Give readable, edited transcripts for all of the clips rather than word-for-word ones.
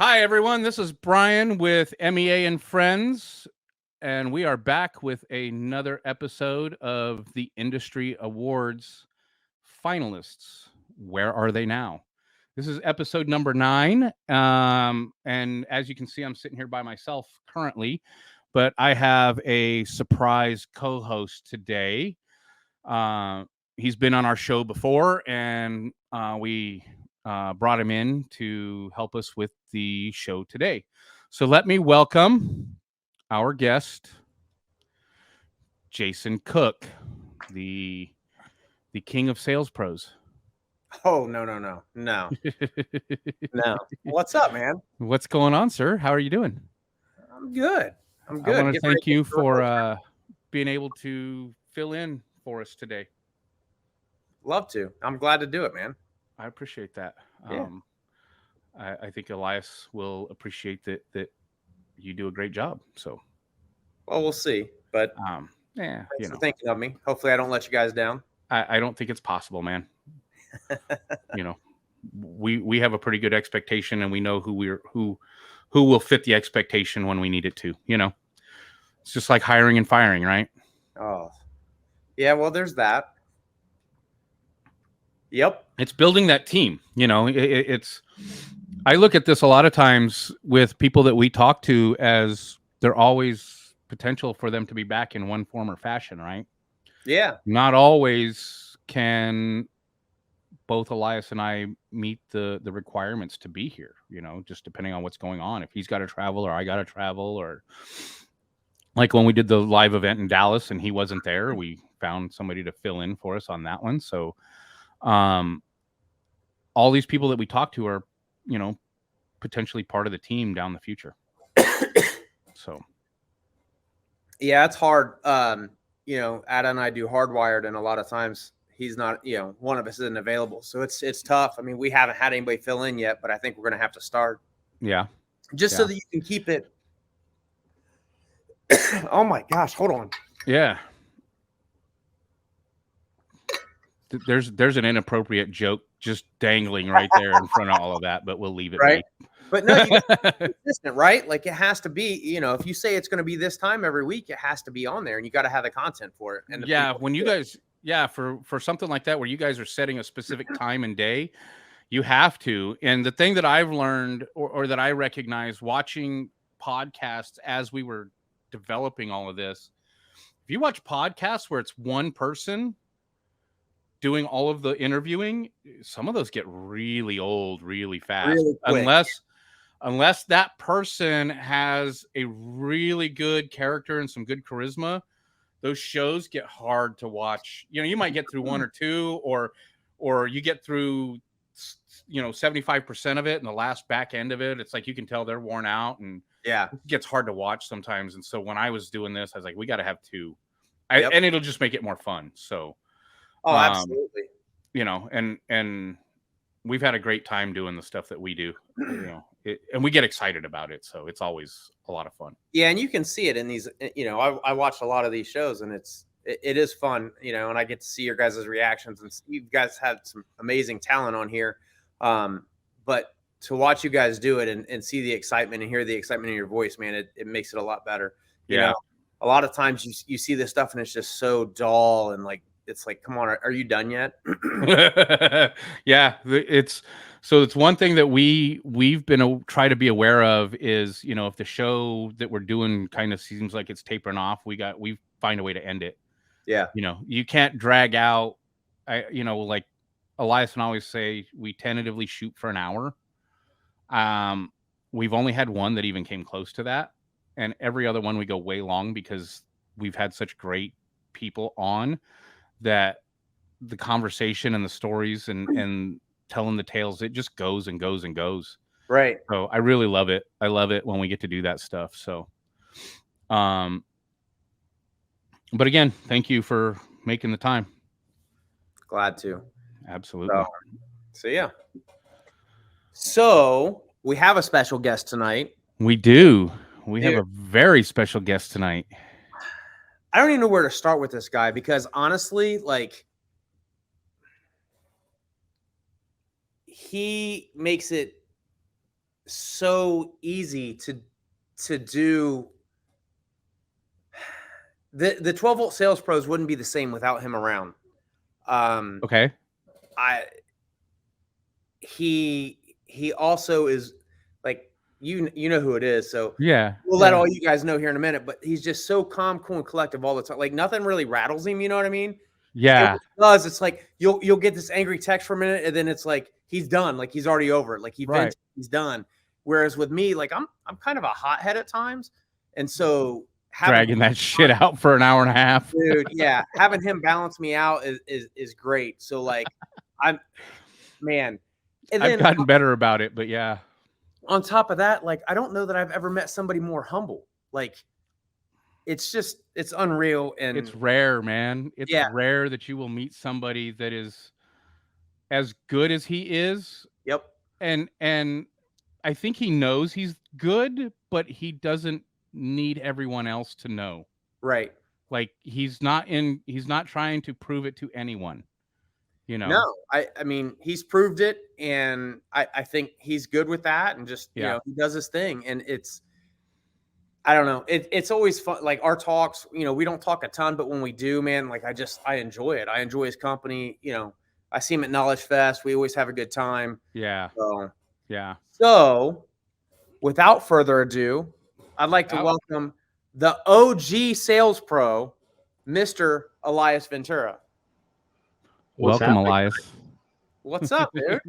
Hi, everyone. This is Bryan with MEA and Friends, and we are back with another episode of the Industry Awards finalists. Where are they now? This is episode number 9. And as you can see, I'm sitting here by myself currently, but I have a surprise co host today. Uh, he's been on our show before, and we brought him in to help us with the show today. So let me welcome our guest, Jayson Cook, the king of sales pros. Oh, no. What's up, man? What's going on, sir? How are you doing? I'm good. I'm I good. want to Getting ready thank to get you to the road. for being able to fill in for us today. Love to. I'm glad to do it, man. I appreciate that. Yeah. I think Elias will appreciate that you do a great job. So, Well, we'll see. But yeah, thanks for thinking of me. Hopefully, I don't let you guys down. I don't think it's possible, man. We have a pretty good expectation, and we know who will fit the expectation when we need it to. It's just like hiring and firing, right? Oh, yeah. Well, there's that. Yep. It's building that team. It's. I look at this a lot of times with people that we talk to as they're always potential for them to be back in one form or fashion, right? Yeah. Not always can both Elias and I meet the requirements to be here, just depending on what's going on. If he's got to travel or I got to travel, or like when we did the live event in Dallas and he wasn't there, we found somebody to fill in for us on that one. So, all these people that we talk to are, potentially part of the team down the future. So, Yeah, it's hard. Ada and I do hardwired, and a lot of times he's not. One of us isn't available, so it's tough. I mean, we haven't had anybody fill in yet, but I think we're going to have to start. yeah, Just so that you can keep it. Oh my gosh, hold on. Yeah. There's an inappropriate joke just dangling right there in front of all of that, but we'll leave it right. be. But no, you got consistent, right? Like it has to be, if you say it's going to be this time every week, it has to be on there, and you got to have the content for it. And when you guys, for something like that, where you guys are setting a specific time and day, you have to. And the thing that I've learned, or that I recognize watching podcasts as we were developing all of this, if you watch podcasts where it's one person doing all of the interviewing, some of those get really old really fast. Really quick. Unless that person has a really good character and some good charisma, those shows get hard to watch. You might get through one or two, or you get through 75% of it, and the last back end of it, it's like you can tell they're worn out, and yeah, it gets hard to watch sometimes. And so when I was doing this, I was like, we got to have two, and it'll just make it more fun. So, absolutely. And we've had a great time doing the stuff that we do, and we get excited about it. So it's always a lot of fun. Yeah. And you can see it in these, I watched a lot of these shows, and it is fun, and I get to see your guys' reactions, and you guys had some amazing talent on here. But to watch you guys do it and see the excitement and hear the excitement in your voice, man, it makes it a lot better. A lot of times you see this stuff and it's just so dull, and like, it's like, come on, are you done yet? Yeah, it's one thing that we've been try to be aware of is, if the show that we're doing kind of seems like it's tapering off, we find a way to end it. Yeah. You can't drag out. Like Elias and I always say, we tentatively shoot for an hour. We've only had one that even came close to that, and every other one we go way long because we've had such great people on that the conversation and the stories and telling the tales, it just goes and goes and goes. Right. So I really love it. I love it when we get to do that stuff. So, but again, thank you for making the time. Glad to. Absolutely. So yeah. So we have a special guest tonight. We do. We have a very special guest tonight. I don't even know where to start with this guy, because honestly, like, he makes it so easy to do. The 12-volt sales pros wouldn't be the same without him around. Okay. I he also is like, you know who it is, so Yeah. we'll let all you guys know here in a minute, but he's just so calm, cool, and collective all the time. Like, nothing really rattles him, you know what I mean? And Yeah. what it does, it's like you'll get this angry text for a minute, and then it's like he's done, like he's already over it, like he Right. vented, he's done. Whereas with me, like I'm kind of a hothead at times, and so Dragging that shit out for an hour and a half. dude, yeah, having him balance me out is great. So like, I'm man, and I've then gotten better about it, but yeah. on top of that, like I don't know that I've ever met somebody more humble. Like, it's unreal, and It's rare, man. It's yeah, rare that you will meet somebody that is as good as he is, yep, and I think he knows he's good, but he doesn't need everyone else to know. right. Like he's not trying to prove it to anyone, you No, know. I mean, he's proved it, and I think he's good with that, and just Yeah. he does his thing, and I don't know, it's always fun. Like our talks, we don't talk a ton, but when we do, man, like I enjoy it. I enjoy his company. I see him at Knowledge Fest. We always have a good time. Yeah. So, Yeah. without further ado, I'd like to welcome the OG sales pro, Mr. Elias Ventura. Welcome, Elias. What's up, dude?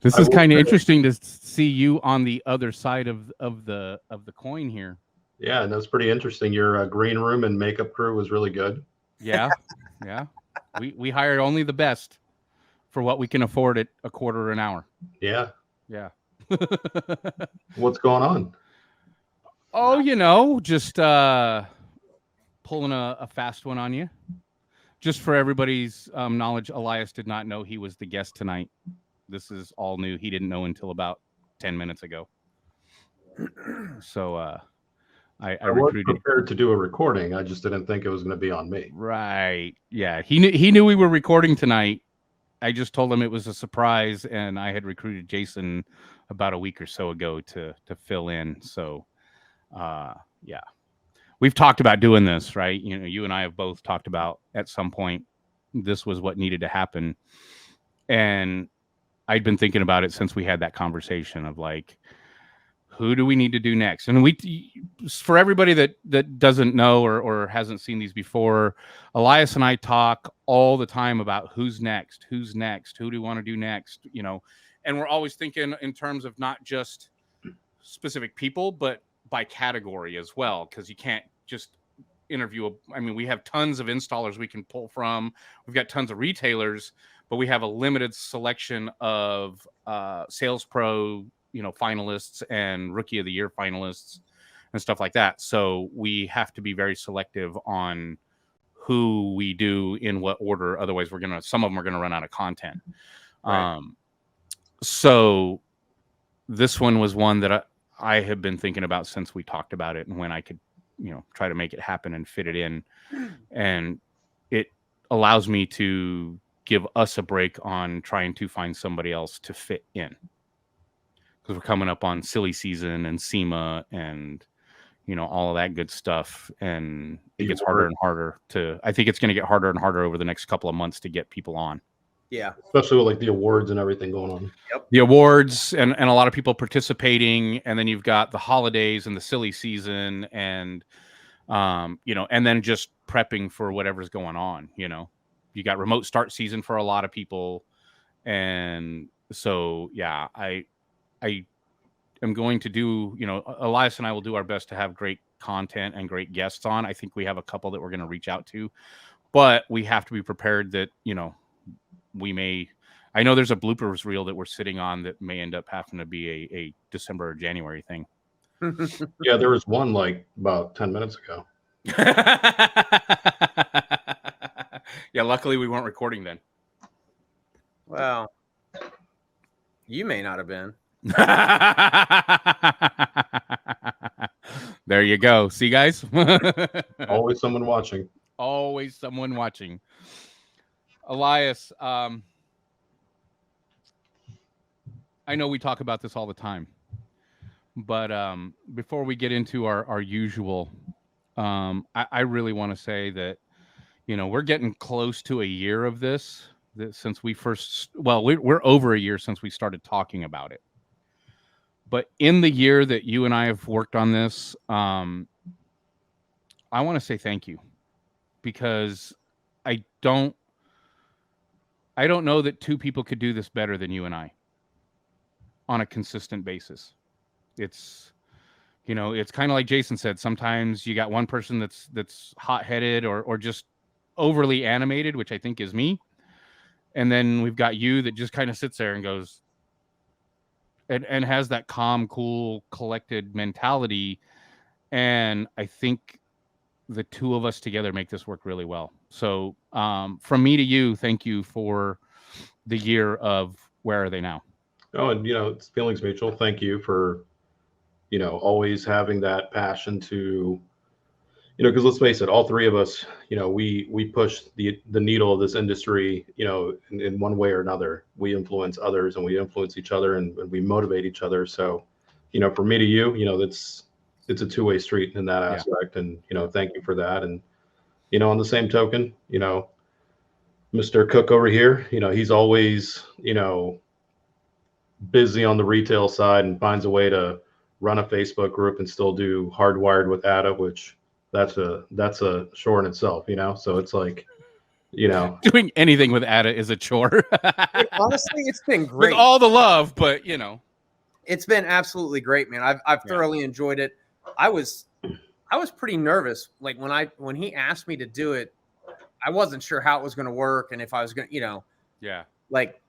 This is kind of interesting to see you on the other side of the coin here. Yeah, and that's pretty interesting. Your green room and makeup crew was really good. Yeah, yeah. We hired only the best for what we can afford at $0.25 an hour. Yeah. Yeah. What's going on? Oh, just pulling a fast one on you. Just for everybody's knowledge, Elias did not know he was the guest tonight. This is all new. He didn't know until about 10 minutes ago. So I was prepared to do a recording. I just didn't think it was going to be on me. Right. Yeah. He knew we were recording tonight. I just told him it was a surprise, and I had recruited Jayson about a week or so ago to fill in. So yeah. We've talked about doing this, right? You and I have both talked about at some point this was what needed to happen. And I'd been thinking about it since we had that conversation of like, who do we need to do next? And for everybody that doesn't know or hasn't seen these before, Elias and I talk all the time about who's next, who do we want to do next, and we're always thinking in terms of not just specific people, but by category as well, because you can't just interview. We have tons of installers we can pull from. We've got tons of retailers, but we have a limited selection of sales pro, finalists and rookie of the year finalists and stuff like that. So we have to be very selective on who we do in what order. Otherwise, some of them are going to run out of content. Right. So this one was one that I have been thinking about since we talked about it and when I could, try to make it happen and fit it in. And it allows me to give us a break on trying to find somebody else to fit in. Because we're coming up on silly season and SEMA and, all of that good stuff. And it gets harder and harder I think it's going to get harder and harder over the next couple of months to get people on. Yeah. Especially with like the awards and everything going on. Yep. The awards and a lot of people participating. And then you've got the holidays and the silly season and, and then just prepping for whatever's going on. You got remote start season for a lot of people. And so, yeah, I am going to do, Elias and I will do our best to have great content and great guests on. I think we have a couple that we're going to reach out to, but we have to be prepared that, I know there's a bloopers reel that we're sitting on that may end up having to be a December or January thing. Yeah, there was one like about 10 minutes ago. Yeah, luckily we weren't recording then. Well, you may not have been. There you go. See, guys? Always someone watching. Always someone watching. Elias, I know we talk about this all the time, but before we get into our usual, I really want to say that we're getting close to a year of this. Since we first, well, we're over a year since we started talking about it. But in the year that you and I have worked on this, I want to say thank you, because I don't know that two people could do this better than you and I on a consistent basis. It's it's kind of like Jason said. Sometimes you got one person that's hot-headed or just overly animated, which I think is me, and then we've got you that just kind of sits there and goes and has that calm, cool, collected mentality. And I think the two of us together make this work really well. So from me to you, thank you for the year of Where Are They Now? Oh, and it's feelings mutual. Thank you for always having that passion to because let's face it, all three of us, we push the needle of this industry, in one way or another. We influence others and we influence each other, and we motivate each other. So, for me to you, it's a two-way street in that aspect. And, thank you for that. And, on the same token, Mr. Cook over here, he's always, busy on the retail side and finds a way to run a Facebook group and still do Hardwired with Ada, which that's a chore in itself, So it's like, doing anything with Ada is a chore. Honestly, it's been great with all the love, but it's been absolutely great, man. I've thoroughly enjoyed it. I was pretty nervous, like when he asked me to do it. I wasn't sure how it was going to work, and if I was going to, like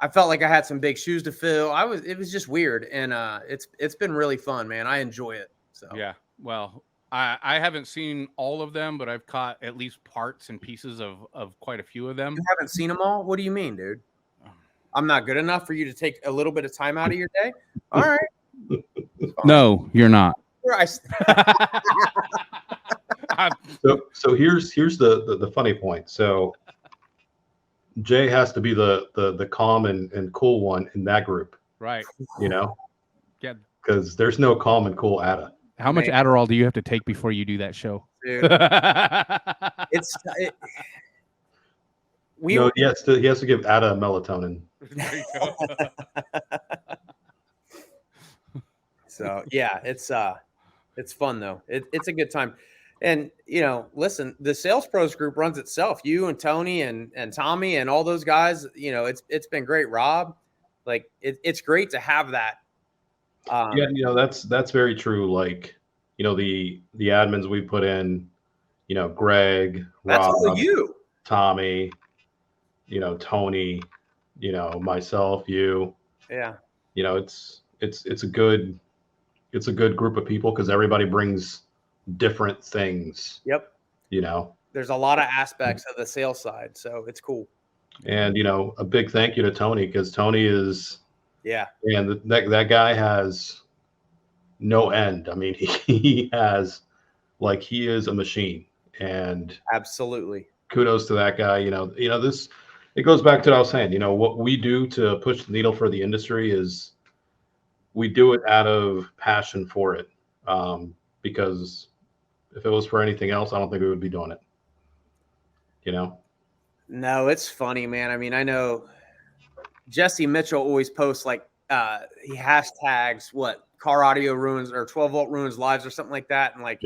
I felt like I had some big shoes to fill. It was just weird, and it's been really fun, man. I enjoy it. So yeah, well, I haven't seen all of them, but I've caught at least parts and pieces of quite a few of them. You haven't seen them all? What do you mean, dude? I'm not good enough for you to take a little bit of time out of your day? All right. No, you're not. So here's the funny point. So Jay has to be the calm and cool one in that group, right? Yeah, because there's no calm and cool Ada. How much Adderall do you have to take before you do that show? Dude, he has to give Ada melatonin. There you go. So yeah, it's fun though. It's a good time. And listen, the Sales Pros group runs itself. You and Tony and Tommy and all those guys, it's been great. Rob, like it's great to have that. That's very true. Like, the admins we put in, Greg, Rob, you, Tommy, Tony, myself, you. Yeah. It's a good group of people because everybody brings different things. Yep. There's a lot of aspects of the sales side, so it's cool. And a big thank you to Tony, because Tony is and that guy has no end. I mean, he has, like, he is a machine, and absolutely kudos to that guy. This, it goes back to what I was saying. What we do to push the needle for the industry is we do it out of passion for it, because if it was for anything else, I don't think we would be doing it. No, it's funny, man. I mean, I know Jesse Mitchell always posts like he hashtags what car audio ruins or 12-volt ruins lives or something like that. And like,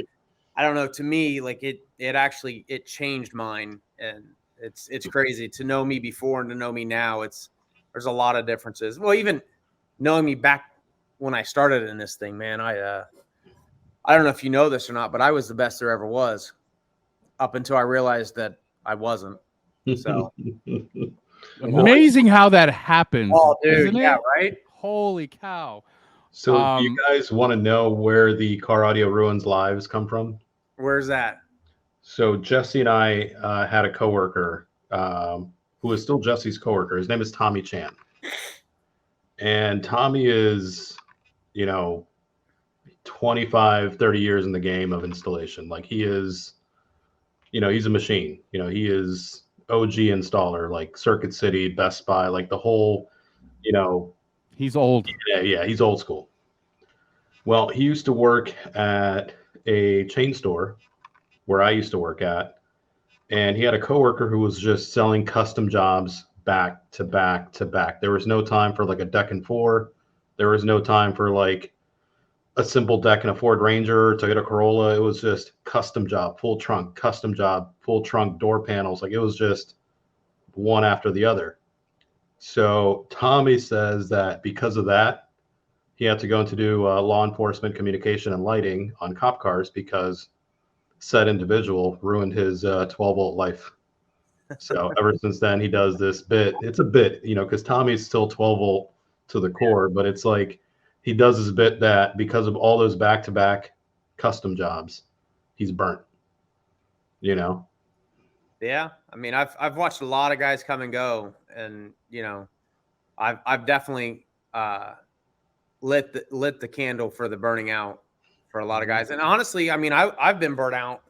I don't know, to me, like it changed mine, and it's crazy to know me before and to know me now. There's a lot of differences. Well, even knowing me back when I started in this thing, man, I don't know if you know this or not, but I was the best there ever was up until I realized that I wasn't. So amazing how that happens. Oh, dude, isn't yeah, it? right? Holy cow. So do you guys want to know where the Car Audio Ruins lives come from? Where's that? So Jesse and I had a coworker who is still Jesse's coworker. His name is Tommy Chan. And Tommy is, 25, 30 years in the game of installation. Like, he is, he's a machine. He is OG installer, like Circuit City, Best Buy, like the whole, He's old. Yeah, he's old school. Well, he used to work at a chain store where I used to work at, and he had a coworker who was just selling custom jobs back to back to back. There was no time for like a deck and four. There was no time for like a simple deck and a Ford Ranger, Toyota Corolla. It was just custom job, full trunk, custom job, full trunk door panels. Like it was just one after the other. So Tommy says that because of that, he had to go into do law enforcement communication and lighting on cop cars because said individual ruined his 12-volt life. So ever since then, he does this bit. It's a bit, because Tommy's still 12-volt to the core, but it's like he does this bit that because of all those back-to-back custom jobs, he's burnt. Yeah, I mean, I've watched a lot of guys come and go, and I've definitely lit the candle for the burning out for a lot of guys. And honestly, I mean, I've been burnt out,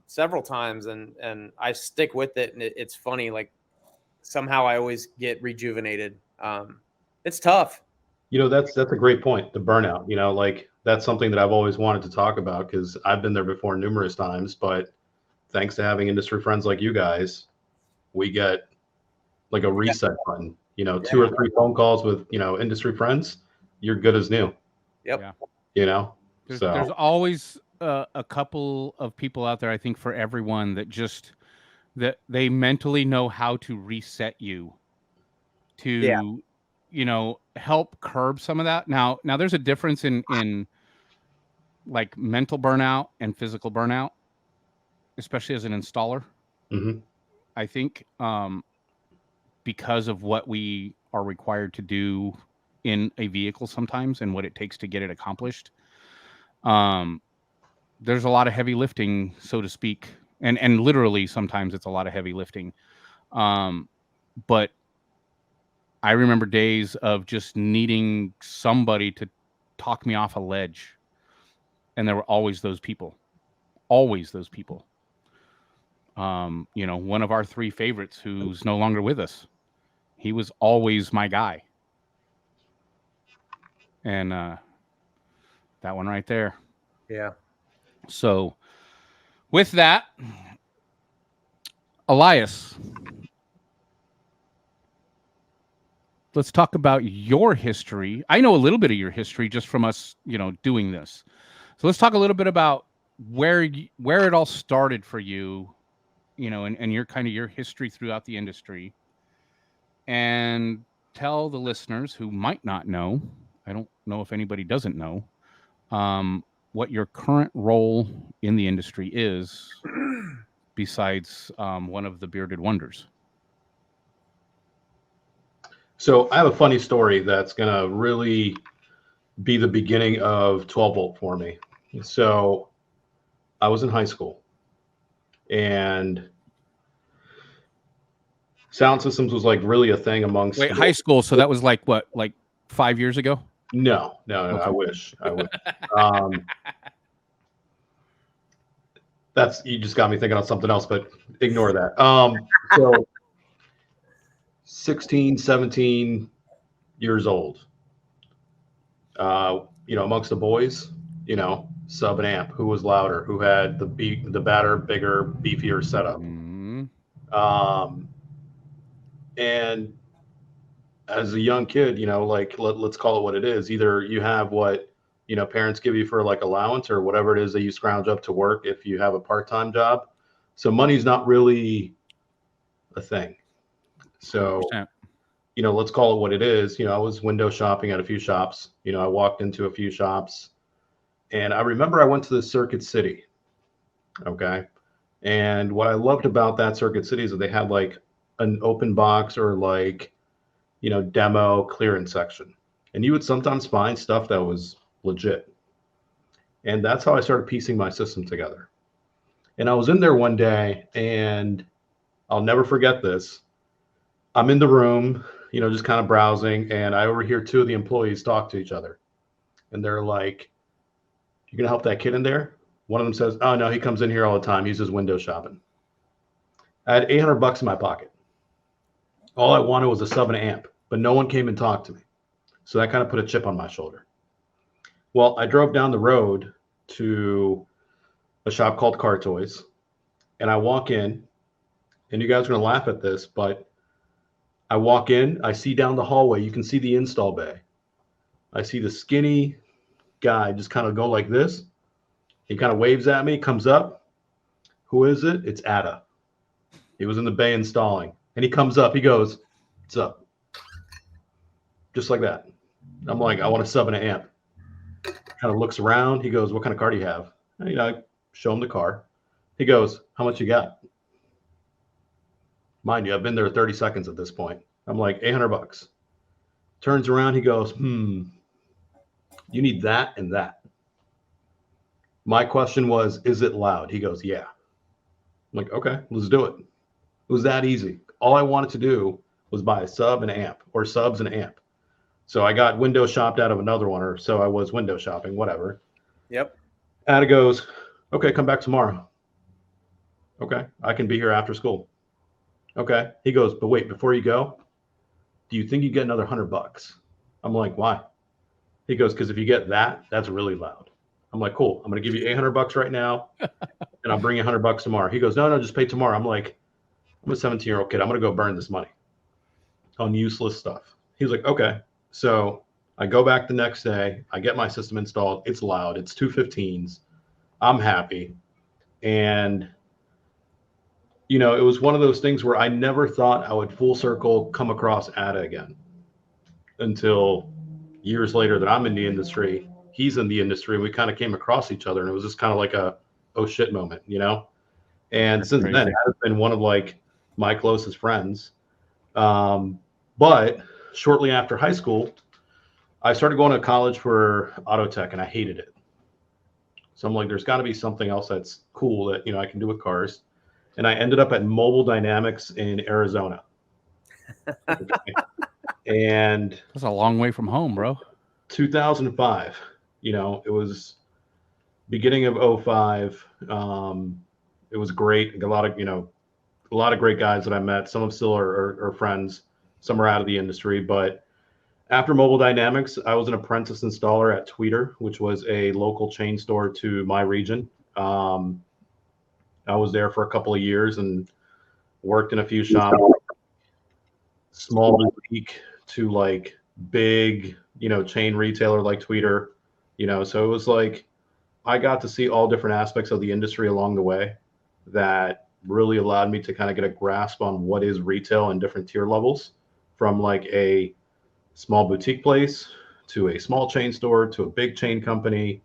several times, and I stick with it. And it's funny, like somehow I always get rejuvenated. It's tough. That's a great point. The burnout, like that's something that I've always wanted to talk about because I've been there before numerous times, but thanks to having industry friends like you guys, we get like a reset button, 2 or 3 phone calls with, industry friends, you're good as new. Yep. Yeah. There's always a couple of people out there, I think, for everyone that they mentally know how to reset you to, help curb some of that. Now there's a difference in like mental burnout and physical burnout, especially as an installer. Mm-hmm. I think because of what we are required to do in a vehicle sometimes and what it takes to get it accomplished. There's a lot of heavy lifting, so to speak. And literally sometimes it's a lot of heavy lifting. But I remember days of just needing somebody to talk me off a ledge. And there were always those people. Always those people. One of our 3 favorites who's no longer with us. He was always my guy. And that one right there. Yeah. So with that, Elias, let's talk about your history. I know a little bit of your history just from us, doing this. So let's talk a little bit about where it all started for you, and your kind of your history throughout the industry, and tell the listeners who might not know, I don't know if anybody doesn't know, what your current role in the industry is besides one of the bearded wonders. So I have a funny story that's going to really be the beginning of 12-volt for me. So I was in high school and sound systems was like really a thing amongst. Wait, high school. So that was like what, like 5 years ago? No, Okay. I wish. You just got me thinking on something else, but ignore that. So 16, 17 years old, amongst the boys, sub and amp, who was louder, who had the badder, bigger, beefier setup. Mm-hmm. And as a young kid, like let's call it what it is. Either you have what, parents give you for like allowance or whatever it is that you scrounge up to work if you have a part-time job. So money's not really a thing. So, 100%. Let's call it what it is. I was window shopping at a few shops. I walked into a few shops and I remember I went to the Circuit City. Okay. And what I loved about that Circuit City is that they had like an open box or like, demo clearance section. And you would sometimes find stuff that was legit. And that's how I started piecing my system together. And I was in there one day and I'll never forget this. I'm in the room, just kind of browsing, and I overhear 2 of the employees talk to each other. And they're like, "You gonna help that kid in there?" One of them says, "Oh no, he comes in here all the time. He's just window shopping." I had $800 in my pocket. All I wanted was a sub and amp, but no one came and talked to me. So that kind of put a chip on my shoulder. Well, I drove down the road to a shop called Car Toys, and I walk in, and you guys are going to laugh at this, but I walk in, I see down the hallway, you can see the install bay. I see the skinny guy just kind of go like this. He kind of waves at me, comes up. Who is it? It's Ada. He was in the bay installing. And he comes up, he goes, "What's up?" Just like that. I'm like, "I want a sub and an amp." Kind of looks around. He goes, "What kind of car do you have?" And, I show him the car. He goes, "How much you got?" Mind you, I've been there 30 seconds at this point. I'm like, $800. Turns around, he goes, "You need that and that." My question was, "Is it loud?" He goes, "Yeah." I'm like, "Okay, let's do it." It was that easy. All I wanted to do was buy a sub and amp, or subs and amp. So I got window shopped out of another one, or so I was window shopping, whatever. Yep. Ada goes, "Okay, come back tomorrow." Okay, I can be here after school. Okay. He goes, "But wait, before you go, do you think you get another $100? I'm like, "Why?" He goes, "Because if you get that, that's really loud." I'm like, "Cool. I'm going to give you $800 right now, and I'll bring you $100 tomorrow." He goes, "No, just pay tomorrow." I'm like, "I'm a 17-year-old kid. I'm going to go burn this money on useless stuff." He's like, "Okay." So I go back the next day. I get my system installed. It's loud. It's 215s. I'm happy. And, it was one of those things where I never thought I would full circle come across Ada again until years later that I'm in the industry. He's in the industry, and we kind of came across each other, and it was just kind of like a oh shit moment, And That's since crazy. then, Ada's been one of like my closest friends. But shortly after high school, I started going to college for auto tech, and I hated it. So I'm like, there's got to be something else that's cool that I can do with cars. And I ended up at Mobile Dynamics in Arizona. Okay. And That's a long way from home, bro. 2005, it was beginning of 05. It was great. A lot of great guys that I met. Some of them still are friends. Some are out of the industry. But after Mobile Dynamics, I was an apprentice installer at Tweeter, which was a local chain store to my region. I was there for a couple of years and worked in a few shops, small boutique to like big, chain retailer like Tweeter. So it was like I got to see all different aspects of the industry along the way that really allowed me to kind of get a grasp on what is retail and different tier levels, from like a small boutique place to a small chain store to a big chain company.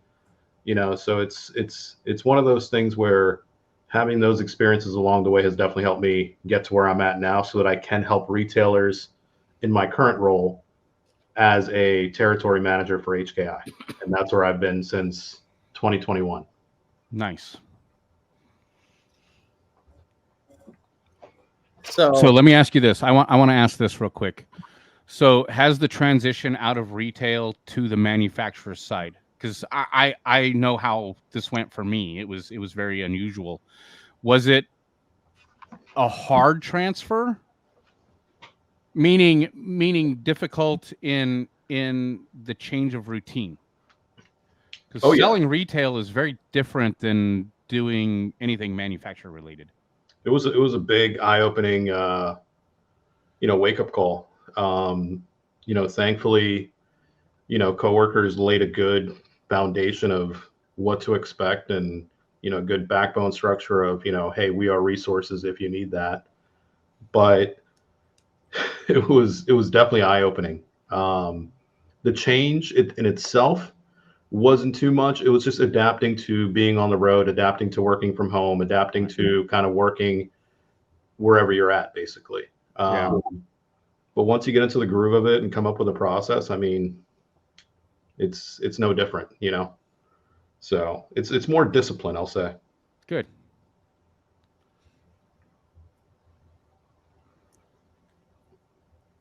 So it's one of those things where having those experiences along the way has definitely helped me get to where I'm at now, so that I can help retailers in my current role as a territory manager for HKI. And that's where I've been since 2021. Nice. So let me ask you this. I want to ask this real quick. So has the transition out of retail to the manufacturer's side? Because I know how this went for me. It was very unusual. Was it a hard transfer? Meaning difficult in the change of routine? Because selling retail is very different than doing anything manufacturer related. It was a big eye-opening wake up call. Thankfully, coworkers laid a good foundation of what to expect, and good backbone structure of hey, we are resources if you need that. But it was definitely eye-opening. The change in itself wasn't too much. It was just adapting to being on the road, adapting to working from home, adapting to kind of working wherever you're at, basically. Yeah. But once you get into the groove of it and come up with a process, I mean, it's no different, So it's more discipline, I'll say. Good.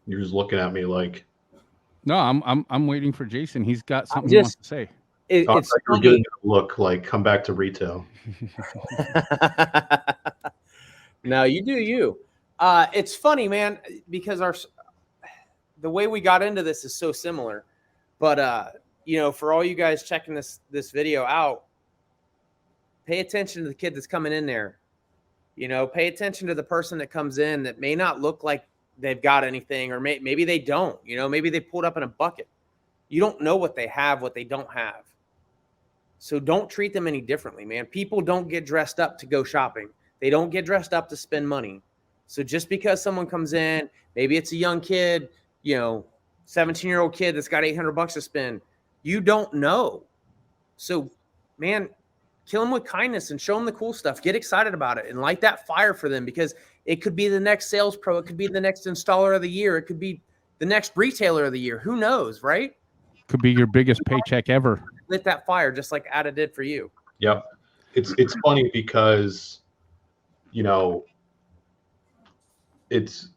You're just looking at me like, No, I'm waiting for Jayson. He's got something he wants to say. it's you're giving me a look like, come back to retail. No, you do you. It's funny, man, because the way we got into this is so similar. But for all you guys checking this video out, pay attention to the kid that's coming in there. Pay attention to the person that comes in that may not look like they've got anything, or maybe they don't. Maybe they pulled up in a bucket. You don't know what they have, what they don't have. So don't treat them any differently, man. People don't get dressed up to go shopping. They don't get dressed up to spend money. So just because someone comes in, maybe it's a young kid, 17-year-old kid that's got $800 to spend, you don't know. So, man, kill them with kindness and show them the cool stuff. Get excited about it and light that fire for them, because it could be the next sales pro. It could be the next installer of the year. It could be the next retailer of the year. Who knows, right? Could be your biggest paycheck ever. Lit that fire just like Ada did for you. Yep. It's funny because, it's,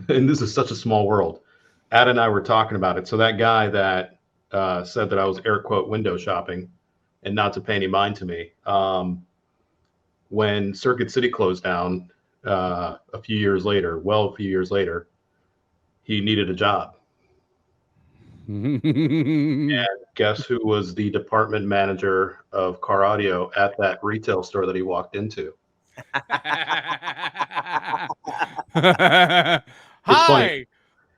and this is such a small world. Ada and I were talking about it. So that guy that said that I was air quote window shopping and not to pay any mind to me. When Circuit City closed down a few years later, he needed a job. And guess who was the department manager of car audio at that retail store that he walked into? Hi.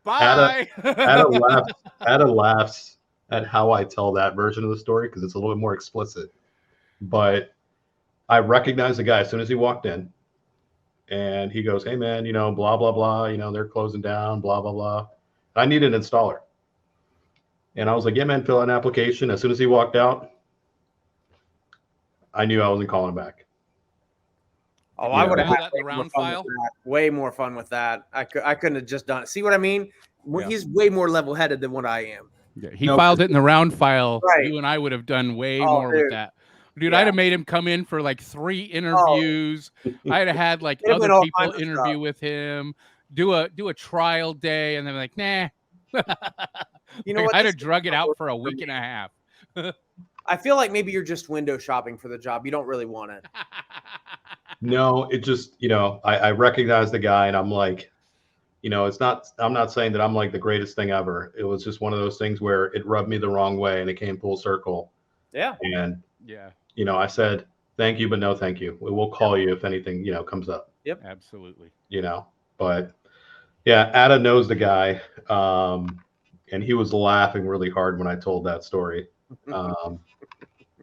Bye. Ada laughs at how I tell that version of the story because it's a little bit more explicit. But I recognized the guy as soon as he walked in, and he goes, "Hey man, blah blah blah, they're closing down, blah blah blah. I need an installer." And I was like, "Yeah man, fill out an application." As soon as he walked out, I knew I wasn't calling back. Oh, I would have had way more fun with that. I couldn't have just done it. See what I mean? Yeah. He's way more level-headed than what I am. Yeah, he filed it in the round file. Right. You and I would have done way more with that. Dude, I'd have made him come in for like 3 interviews. I'd have had like other people interview with him, do a trial day, and then like, nah. I'd have drug it out for a week and a half. I feel like maybe you're just window shopping for the job. You don't really want it. No, it just, I recognize the guy and I'm like, I'm not saying that I'm like the greatest thing ever. It was just one of those things where it rubbed me the wrong way and it came full circle. Yeah. And, I said, thank you, but no, thank you. We will call you if anything, comes up. Yep. Absolutely. But yeah, Ada knows the guy. And he was laughing really hard when I told that story.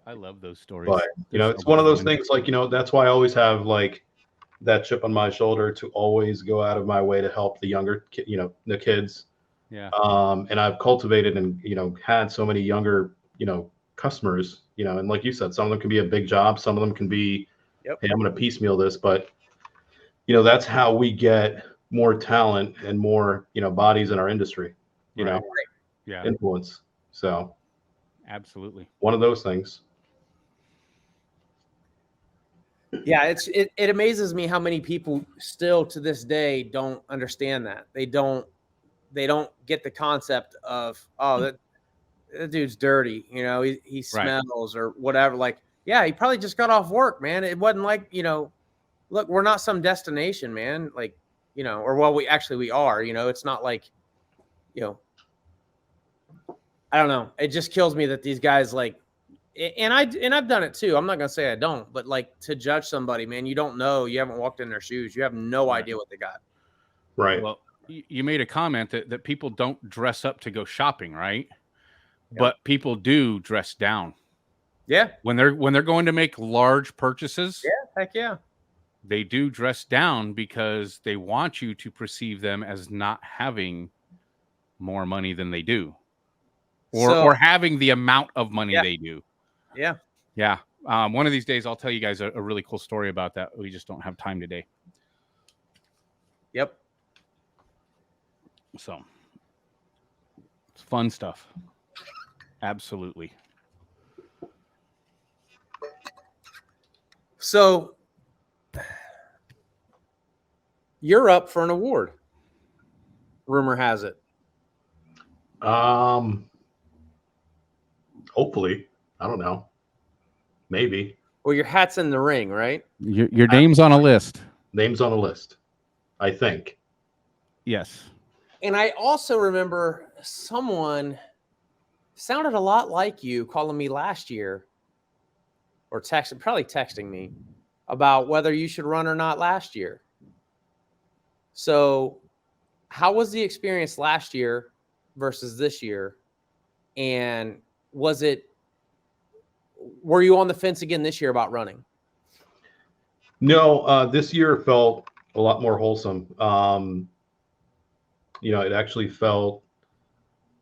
I love those stories. But, it's one of those things like, that's why I always have like that chip on my shoulder to always go out of my way to help the younger, the kids. Yeah. And I've cultivated and, had so many younger, customers, and like you said, some of them can be a big job. Some of them can be, hey, I'm going to piecemeal this, but, that's how we get more talent and more, bodies in our industry, influence. So. Absolutely. One of those things. Yeah, it amazes me how many people still to this day don't understand that. They don't get the concept of, oh, that dude's dirty, he smells or whatever. Like, yeah, he probably just got off work, man. It wasn't like, look, we're not some destination, man. Like, or well, we are, it's not like, I don't know. It just kills me that these guys like, and I've done it too. I'm not gonna say I don't, but like to judge somebody, man, you don't know. You haven't walked in their shoes. You have no idea what they got. Right. Well, you made a comment that people don't dress up to go shopping, right? Yeah. But people do dress down. Yeah. When they're going to make large purchases. Yeah. Heck yeah. They do dress down because they want you to perceive them as not having more money than they do. Or having the amount of money they do. Yeah. Yeah. One of these days, I'll tell you guys a really cool story about that. We just don't have time today. Yep. So it's fun stuff. Absolutely. So you're up for an award. Rumor has it. Hopefully, I don't know. Maybe. Well, your hat's in the ring, right? Your name's on a list. Name's on a list, I think. Yes. And I also remember someone sounded a lot like you calling me last year, or probably texting me about whether you should run or not last year. So how was the experience last year versus this year? And were you on the fence again this year about running? No, this year felt a lot more wholesome. It actually felt,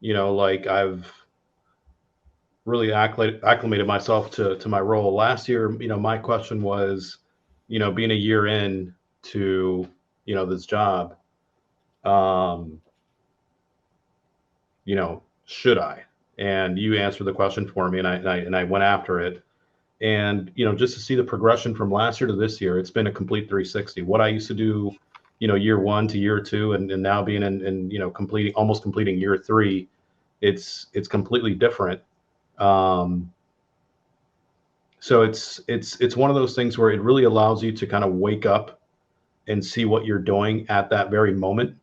like I've really acclimated myself to my role. Last year, my question was, being a year in to, this job, um, should I? And you answered the question for me, and I went after it. And just to see the progression from last year to this year, it's been a complete 360. What I used to do, year one to year two, and now being in almost completing year three, it's completely different. So it's one of those things where it really allows you to kind of wake up and see what you're doing at that very moment.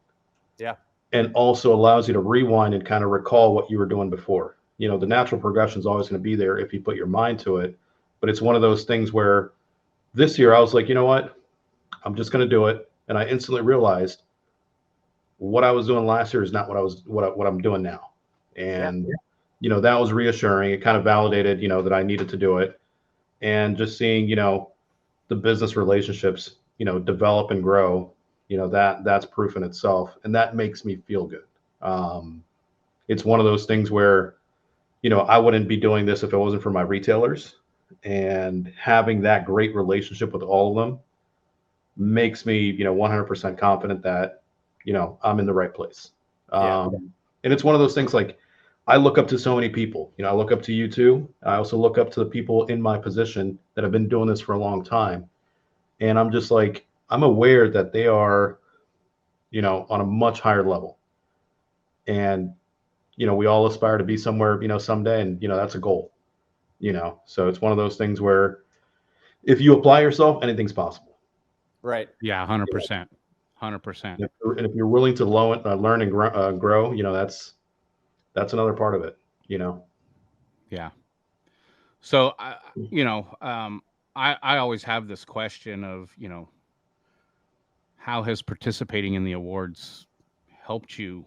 Yeah. And also allows you to rewind and kind of recall what you were doing before. The natural progression is always going to be there if you put your mind to it. But it's one of those things where this year I was like, you know what? I'm just going to do it. And I instantly realized what I was doing last year is not what I'm doing now. And, that was reassuring. It kind of validated, that I needed to do it. And just seeing, the business relationships, develop and grow, that's proof in itself. And that makes me feel good. It's one of those things where, I wouldn't be doing this if it wasn't for my retailers. And having that great relationship with all of them makes me, 100% confident that, I'm in the right place. And it's one of those things, like, I look up to so many people. I look up to you too. I also look up to the people in my position that have been doing this for a long time. And I'm just like, I'm aware that they are, on a much higher level. And, we all aspire to be somewhere, someday. And, that's a goal, so it's one of those things where if you apply yourself, anything's possible. Right. Yeah. 100%. 100%. And if you're willing to learn and grow, that's another part of it, Yeah. So, I always have this question of, how has participating in the awards helped you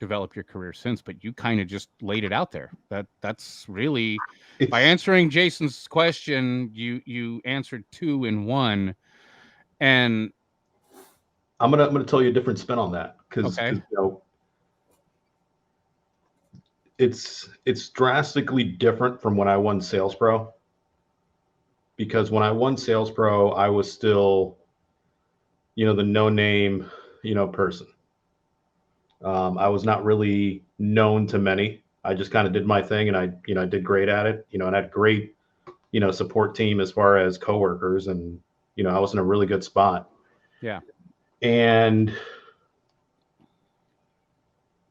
develop your career since? But you kind of just laid it out there. That's really, by answering Jayson's question, you answered 2 in 1. And I'm gonna tell you a different spin on that, because it's drastically different from when I won Sales Pro. Because when I won Sales Pro, I was still, the no name, person. I was not really known to many. I just kind of did my thing, and I did great at it, and had great, support team as far as coworkers, and, I was in a really good spot. Yeah. And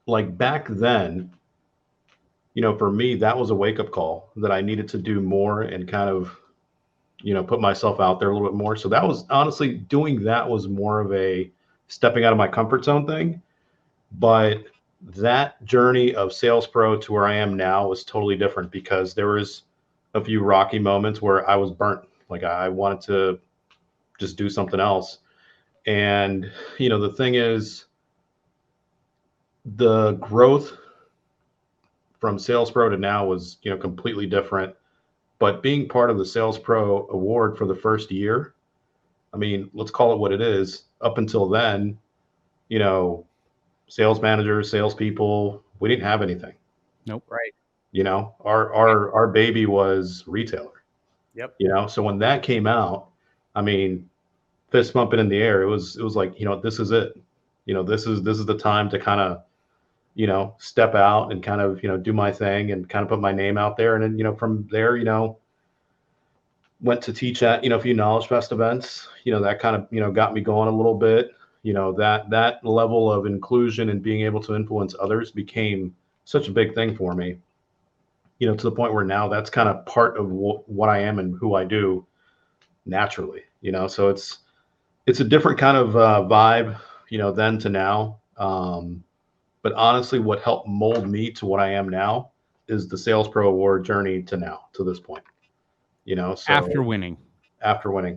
like back then, for me, that was a wake-up call that I needed to do more and kind of, put myself out there a little bit more. So that was, honestly, doing that was more of a stepping out of my comfort zone thing. But that journey of Sales Pro to where I am now was totally different, because there was a few rocky moments where I was burnt. Like, I wanted to just do something else. And, the thing is, the growth from Sales Pro to now was, completely different. But being part of the Sales Pro award for the first year, I mean, let's call it what it is. Up until then, sales managers, salespeople, we didn't have anything. Nope. Right. Our baby was retailer. Yep. So when that came out, I mean, fist bumping in the air, it was like, this is it. This is the time to kind of, step out and kind of, do my thing and kind of put my name out there. And then, from there, went to teach at, a few Knowledge Fest events, that kind of, got me going a little bit. That level of inclusion and being able to influence others became such a big thing for me, to the point where now that's kind of part of what I am and who I do naturally, so it's a different kind of vibe, then to now. But honestly, what helped mold me to what I am now is the Sales Pro Award journey to now, to this point. So After winning.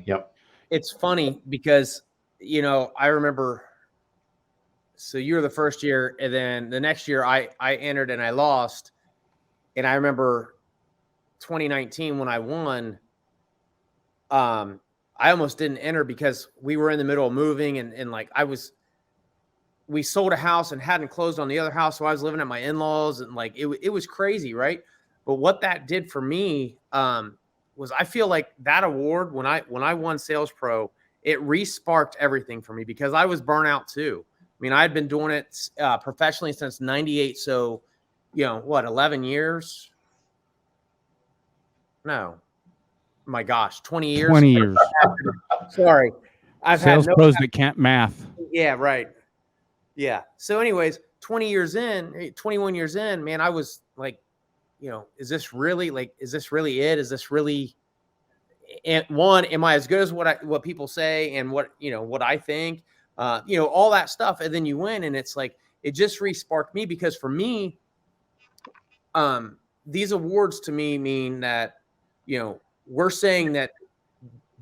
Yep. It's funny because, I remember, so you were the first year, and then the next year I entered and I lost. And I remember 2019 when I won, I almost didn't enter because we were in the middle of moving and like we sold a house and hadn't closed on the other house. So I was living at my in-laws and like, it was crazy. Right. But what that did for me, was I feel like that award, when I won Sales Pro, it re-sparked everything for me because I was burnt out too. I mean, I had been doing it professionally since 98. So, 11 years? No. My gosh, 20 years. 20 years. Sorry. I've Sales had no pros that can't math. Yeah, right. Yeah. So anyways, 21 years in, man, I was like, is this really it? Is this really, and one, am I as good as what people say and what I think, all that stuff. And then you win. And it's like, it just re-sparked me because for me, these awards to me mean that, we're saying that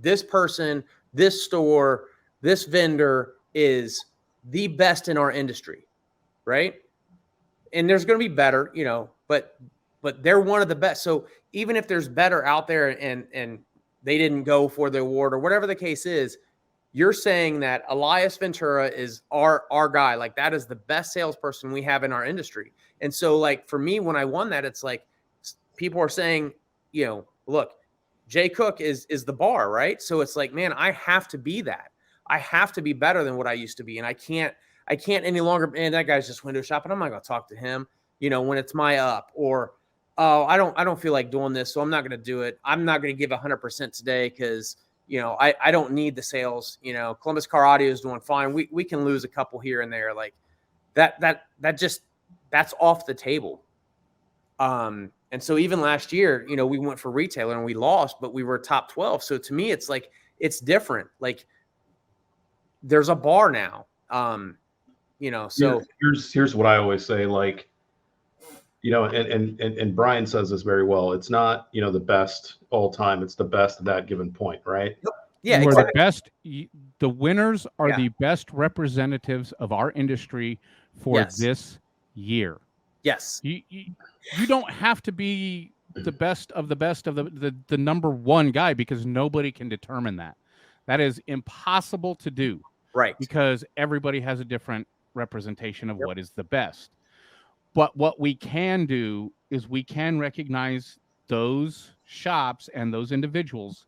this person, this store, this vendor is the best in our industry, right? And there's going to be better, but they're one of the best. So even if there's better out there and they didn't go for the award or whatever the case is, you're saying that Elias Ventura is our guy. Like that is the best salesperson we have in our industry. And so like for me, when I won that, it's like people are saying, look, Jay Cook is the bar, right? So it's like, man, I have to be that. I have to be better than what I used to be. And I can't any longer, man, that guy's just window shopping. I'm not going to talk to him, when it's my up, or, oh, I don't feel like doing this, so I'm not going to do it. I'm not going to give 100% today because, I don't need the sales. Columbus Car Audio is doing fine. We can lose a couple here and there. Like that's off the table. And so even last year, we went for retailer and we lost, but we were top 12. So to me, it's like, it's different. Like there's a bar now. So here's what I always say, like, and Bryan says this very well. It's not, the best all time. It's the best at that given point. Right. Yeah. We're Exactly. the best. The winners are the best representatives of our industry for this year. Yes. You don't have to be the best of the number one guy because nobody can determine that. That is impossible to do. Right. Because everybody has a different representation of what is the best. But what we can do is we can recognize those shops and those individuals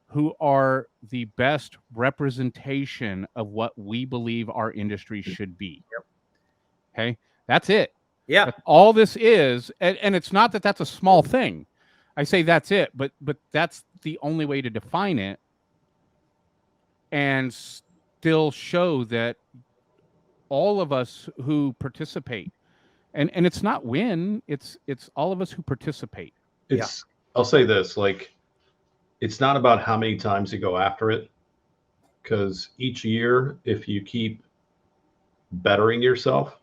who are the best representation of what we believe our industry should be. Yep. Okay? That's it. Yeah. That's all this is, and it's not that that's a small thing. I say that's it, but that's the only way to define it and still show that all of us who participate, and it's not win, it's all of us who participate. I'll say this, like, it's not about how many times you go after it, because each year, if you keep bettering yourself,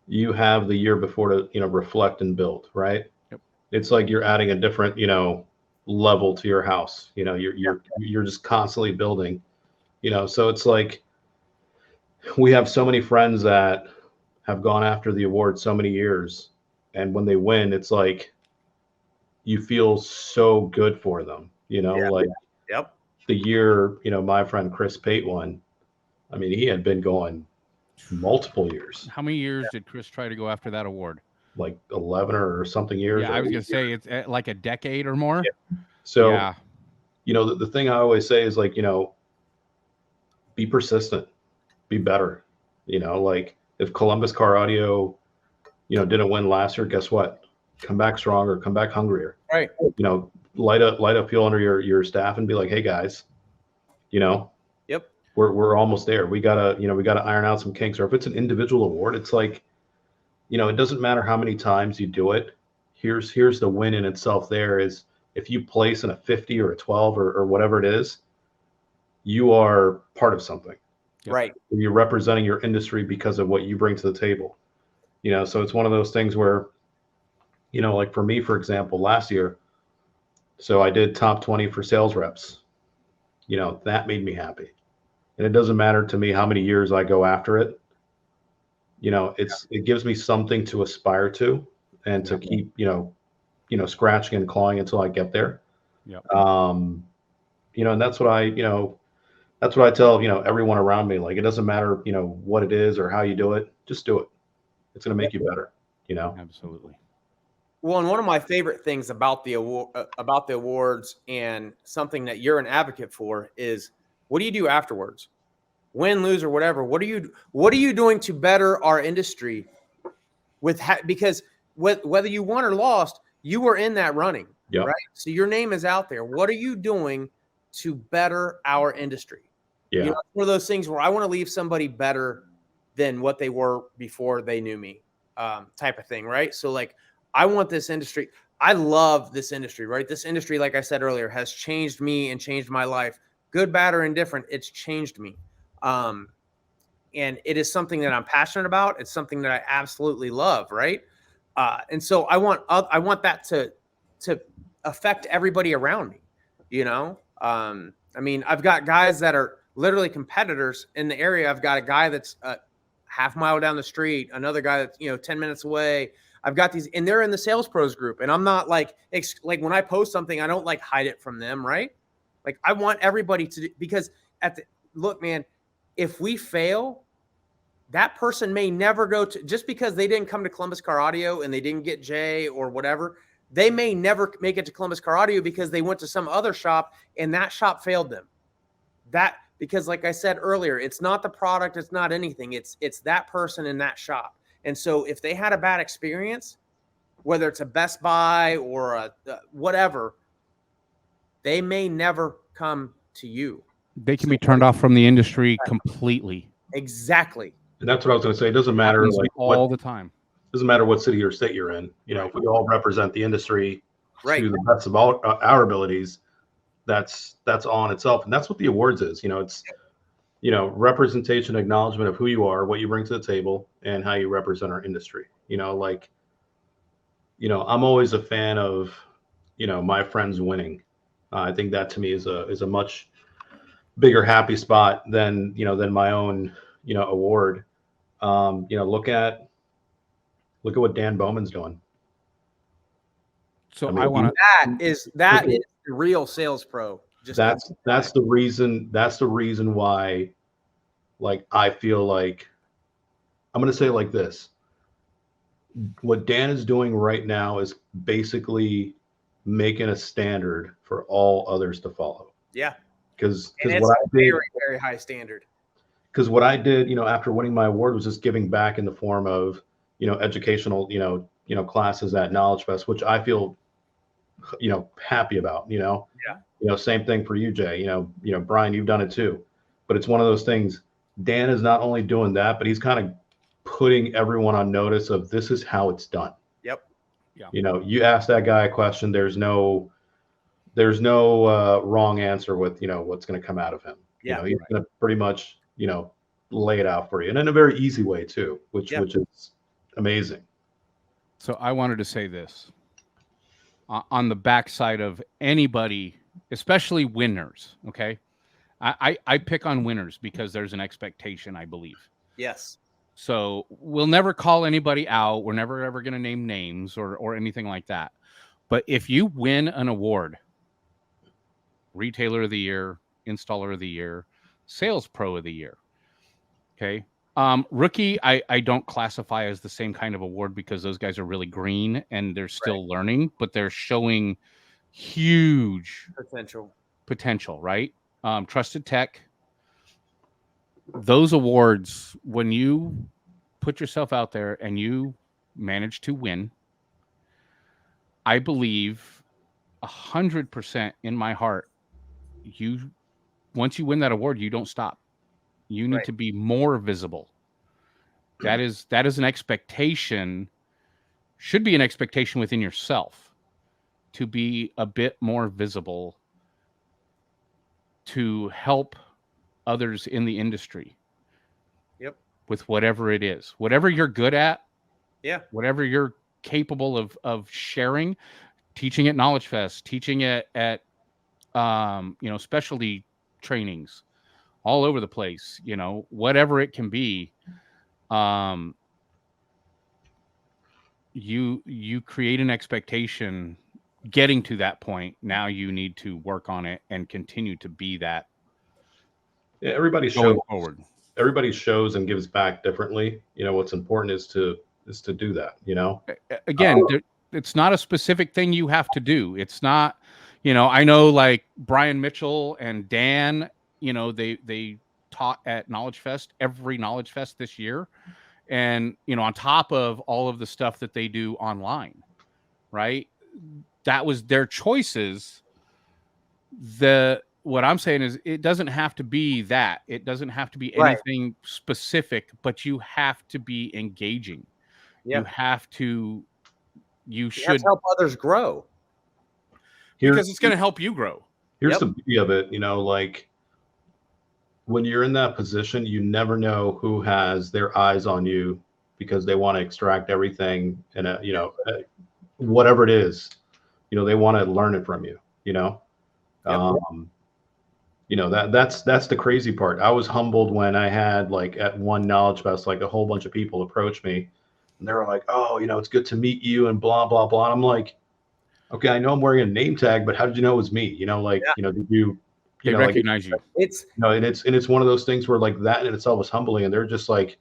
you have the year before to, reflect and build, right? Yep. It's like you're adding a different, level to your house. You're just constantly building, so it's like we have so many friends that have gone after the award so many years, and when they win, it's like you feel so good for them, like the year, my friend Chris Pate won. I mean, he had been going multiple years. How many years did Chris try to go after that award? Like 11 or something years. Yeah, I was going to say it's like a decade or more. Yeah. So, yeah. The thing I always say is like, be persistent, be better. Like if Columbus Car Audio, didn't win last year, guess what? Come back stronger, come back hungrier. Right. Light up fuel under your staff and be like, hey guys, Yep. We're almost there. We gotta iron out some kinks. Or if it's an individual award, it's like, it doesn't matter how many times you do it. Here's the win in itself. There is, if you place in a 50 or a 12 or whatever it is, you are part of something. Right. You're representing your industry because of what you bring to the table. So it's one of those things where, like for me, for example, last year, so I did top 20 for sales reps. That made me happy. And it doesn't matter to me how many years I go after it. It gives me something to aspire to and to keep, scratching and clawing until I get there. Yep. And that's what that's what I tell, everyone around me. Like, it doesn't matter, what it is or how you do it, just do it. It's going to make you better, Absolutely. Well, and one of my favorite things about the awards and something that you're an advocate for is, what do you do afterwards? Win, lose, or whatever. What are you doing to better our industry? Because whether you won or lost, you were in that running, right? So your name is out there. What are you doing to better our industry? Yeah. It's one of those things where I want to leave somebody better than what they were before they knew me, type of thing, right? So like, I want this industry. I love this industry, right? This industry, like I said earlier, has changed me and changed my life. Good, bad, or indifferent, it's changed me. And it is something that I'm passionate about. It's something that I absolutely love, right? And so I want that to affect everybody around me. I mean, I've got guys that are literally competitors in the area. I've got a guy that's a half mile down the street, another guy that's 10 minutes away. I've got these, and they're in the Sales Pros group, and I'm not like when I post something, I don't like hide it from them, right? Like, I want everybody to, because look, man, if we fail, that person may never go to, just because they didn't come to Columbus Car Audio and they didn't get Jay or whatever, they may never make it to Columbus Car Audio because they went to some other shop and that shop failed them. Because like I said earlier, it's not the product, it's not anything. It's that person in that shop. And so if they had a bad experience, whether it's a Best Buy or a whatever, they may never come to you. They can be turned off from the industry completely. Exactly. And that's what I was going to say. It doesn't matter all the time. Doesn't matter what city or state you're in. If we all represent the industry to the best of all our abilities, that's on itself. And that's what the awards is. It's representation, acknowledgement of who you are, what you bring to the table, and how you represent our industry. I'm always a fan of my friends winning. I think that to me is a much bigger happy spot than my own award. Look at what Dan Bowman's doing. So I want to. That is the real sales pro. That's the reason. That's the reason why. Like, I feel like I'm going to say it like this. What Dan is doing right now is basically making a standard for all others to follow. Yeah. Because what I did, very, very high standard. Because what I did, after winning my award, was just giving back in the form of, educational, classes at Knowledge Fest, which I feel, happy about. Yeah. Same thing for you, Jay. Bryan, you've done it too. But it's one of those things. Dan is not only doing that, but he's kind of putting everyone on notice of this is how it's done. Yep. Yeah. You ask that guy a question, there's no wrong answer with what's going to come out of him. Yeah. He's going to pretty much lay it out for you, and in a very easy way too, which is amazing. So I wanted to say this on the backside of anybody, especially winners. Okay, I pick on winners because there's an expectation, I believe. Yes. So we'll never call anybody out. We're never ever going to name names or anything like that. But if you win an award, Retailer of the Year, Installer of the Year, Sales Pro of the Year, okay. Rookie, I don't classify as the same kind of award because those guys are really green and they're still learning, but they're showing huge potential, right? Trusted Tech. Those awards, when you put yourself out there and you manage to win, I believe 100% in my heart, once you win that award, you don't stop. You need to be more visible. That is an expectation, should be an expectation within yourself to be a bit more visible to help others in the industry. Yep. With whatever it is. Whatever you're good at, Yeah. Whatever you're capable of sharing, teaching at Knowledge Fest, teaching at specialty trainings all over the place, whatever it can be. You create an expectation getting to that point. Now you need to work on it and continue to be that Yeah, everybody going forward. Everybody shows and gives back differently. What's important is to do that. Again, it's not a specific thing you have to do. It's not, I know like Brian Mitchell and Dan, they taught at Knowledge Fest, every Knowledge Fest this year. And, on top of all of the stuff that they do online, right? That was their choices. What I'm saying is it doesn't have to be that. It doesn't have to be anything specific, but you have to be engaging. Yeah. You should have to help others grow. Because it's going to help you grow. Here's the beauty of it, like when you're in that position, you never know who has their eyes on you because they want to extract everything and whatever it is, they want to learn it from you, that's the crazy part. I was humbled when I had like at one Knowledge Fest, like a whole bunch of people approach me and they were like, oh, it's good to meet you and blah, blah, blah. And I'm like, okay, I know I'm wearing a name tag, but how did you know it was me? Did you, they recognize you? It's one of those things where like that in itself was humbling, and they're just like,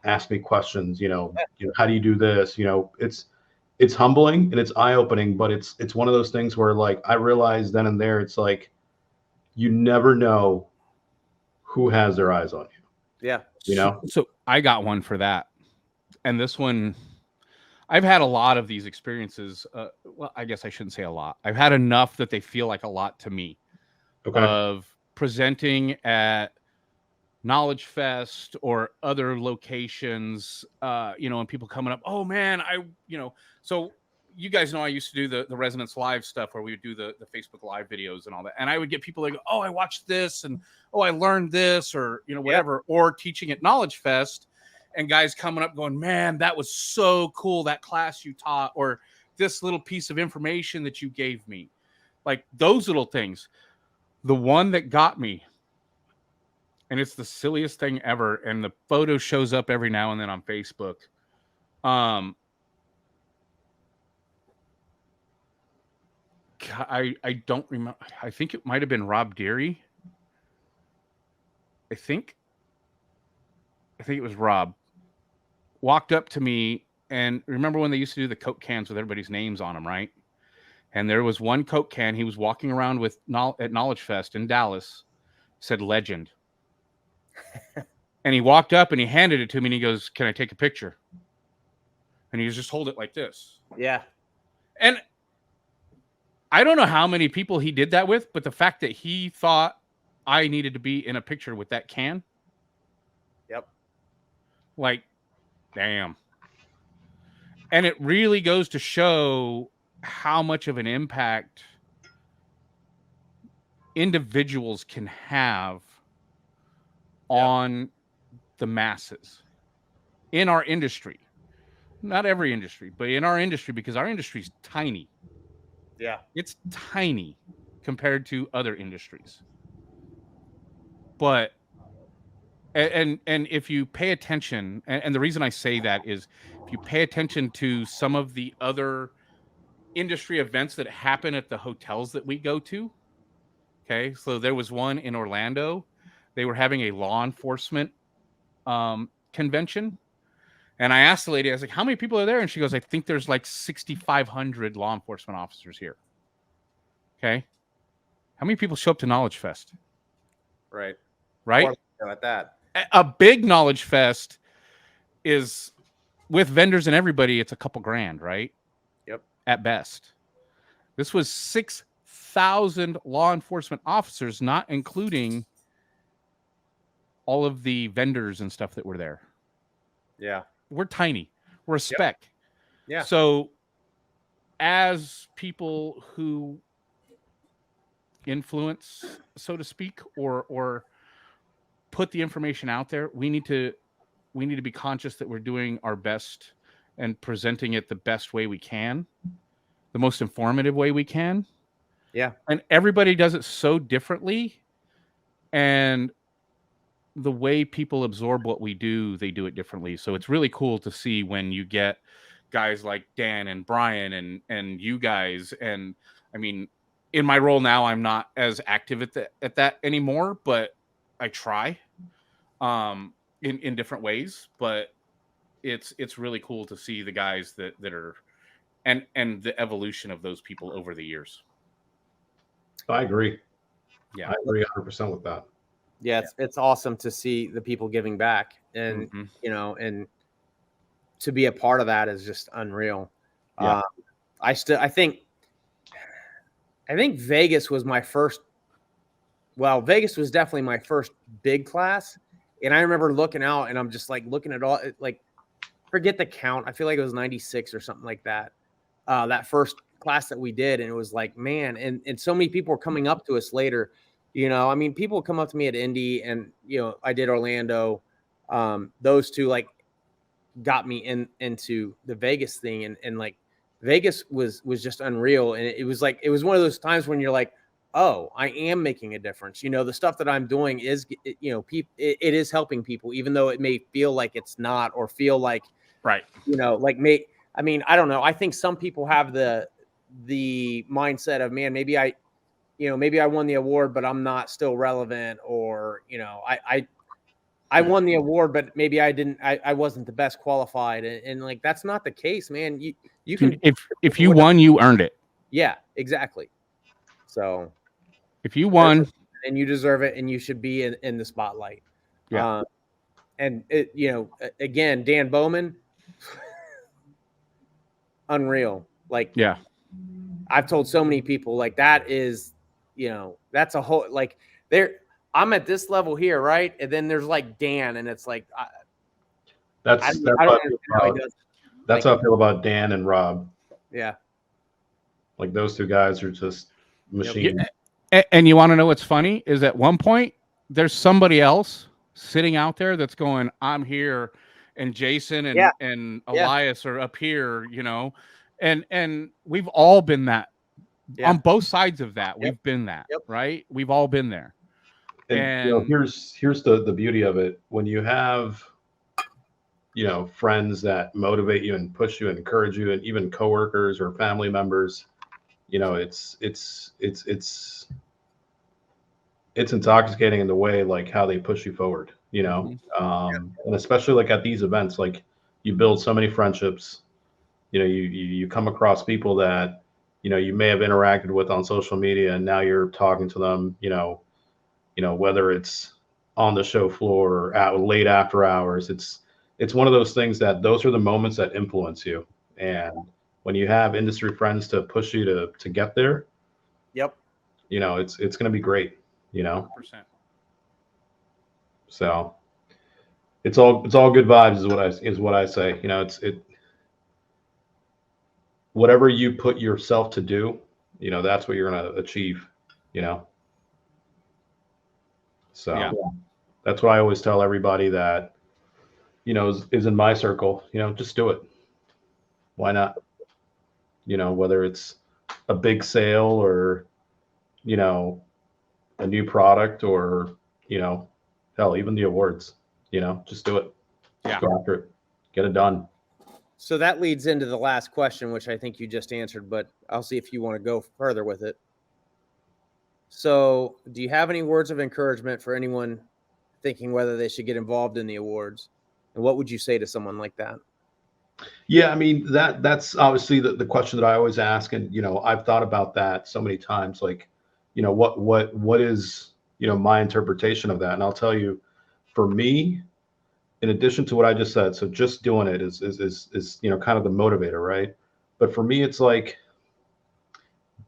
ask me questions, how do you do this? It's humbling and it's eye-opening, but it's one of those things where like I realized then and there, it's like you never know who has their eyes on you. Yeah. So I got one for that. And this one, I've had a lot of these experiences. Well, I guess I shouldn't say a lot. I've had enough that they feel like a lot to me. Okay. Of presenting at Knowledge Fest or other locations, and people coming up, oh man, so you guys know I used to do the Resonance Live stuff where we would do the Facebook Live videos and all that. And I would get people like, oh, I watched this and oh, I learned this or, whatever, or teaching at Knowledge Fest and guys coming up going, man, that was so cool. That class you taught or this little piece of information that you gave me, like those little things. The one that got me, and it's the silliest thing ever, and the photo shows up every now and then on Facebook. I don't remember. I think it might have been Rob Deary. I think it was Rob. Walked up to me, and remember when they used to do the Coke cans with everybody's names on them, right? And there was one Coke can he was walking around with at Knowledge Fest in Dallas, said legend. And he walked up and he handed it to me and he goes, can I take a picture? And he just hold it like this. Yeah. And I don't know how many people he did that with, but the fact that he thought I needed to be in a picture with that can. Yep. Like, damn. And it really goes to show how much of an impact individuals can have on the masses in our industry. Not every industry, but in our industry, because our industry is tiny. Yeah. It's tiny compared to other industries. But and if you pay attention, and the reason I say that is if you pay attention to some of the other industry events that happen at the hotels that we go to. Okay. So there was one in Orlando. They were having a law enforcement convention. And I asked the lady, I was like, how many people are there? And she goes, I think there's like 6,500 law enforcement officers here. Okay. How many people show up to Knowledge Fest? Right. Right. At that. A big Knowledge Fest is with vendors and everybody. It's a couple grand, right? Yep. At best. This was 6,000 law enforcement officers, not including all of the vendors and stuff that were there. Yeah. We're tiny. We're a speck. Yeah. So as people who influence, so to speak, or put the information out there, we need to be conscious that we're doing our best and presenting it the best way we can, the most informative way we can. Yeah. And everybody does it so differently. And the way people absorb what we do, they do it differently. So it's really cool to see when you get guys like Dan and Bryan and you guys. And I mean, in my role now, I'm not as active at that anymore, but I try in different ways. But it's really cool to see the guys that are and the evolution of those people over the years. I agree. Yeah. I agree 100% with that. Yeah, it's awesome to see the people giving back, and and to be a part of that is just unreal. Yeah. I think Vegas was my first. Well, Vegas was definitely my first big class, and I remember looking out, and I'm just like looking at all, like, forget the count. I feel like it was 96 or something like that. That first class that we did, and it was like, man, and so many people were coming up to us later. I mean, people come up to me at Indy, and I did Orlando. Those two like got me into the Vegas thing, and like Vegas was just unreal, and it was like it was one of those times when you're like, oh, I am making a difference. The stuff that I'm doing is people, it is helping people, even though it may feel like it's not, or feel like Right. like I mean, I don't know. I think some people have the mindset of, man, maybe I won the award, but I'm not still relevant, or I won the award, but maybe I wasn't the best qualified, and like that's not the case, man. You can, if you won, you earned it. Yeah, exactly. So if you won, and you deserve it, and you should be in the spotlight. Yeah. And again, Dan Bowman, unreal. Like, yeah, I've told so many people, like, that is, that's a whole, like, I'm at this level here, right? And then there's like Dan, and it's like, that's I don't understand how he does it. That's how I feel about Dan and Rob. Yeah. Like, those two guys are just machines. And you want to know what's funny is at one point there's somebody else sitting out there that's going, I'm here, and Jayson and Elias are up here, and we've all been that on both sides of that. We've been that, right? We've all been there. And here's the beauty of it. When you have friends that motivate you and push you and encourage you, and even coworkers or family members, it's intoxicating in the way, like, how they push you forward, and especially like at these events, like, you build so many friendships. You come across people that you may have interacted with on social media, and now you're talking to them, whether it's on the show floor or at late after hours. It's one of those things that those are the moments that influence you. And when you have industry friends to push you to get there, it's going to be great, 100%. So it's all good vibes is what I say. Whatever you put yourself to do, that's what you're going to achieve, So that's why I always tell everybody that, is in my circle, just do it. Why not? Whether it's a big sale or, a new product, or, hell, even the awards, just do it. Just go after it. Get it done. So that leads into the last question, which I think you just answered, but I'll see if you want to go further with it. So do you have any words of encouragement for anyone thinking whether they should get involved in the awards? And what would you say to someone like that? Yeah, I mean, that's obviously the question that I always ask. And, I've thought about that so many times, like, what is, my interpretation of that? And I'll tell you, for me, in addition to what I just said, so just doing it is kind of the motivator, right? But for me, it's like,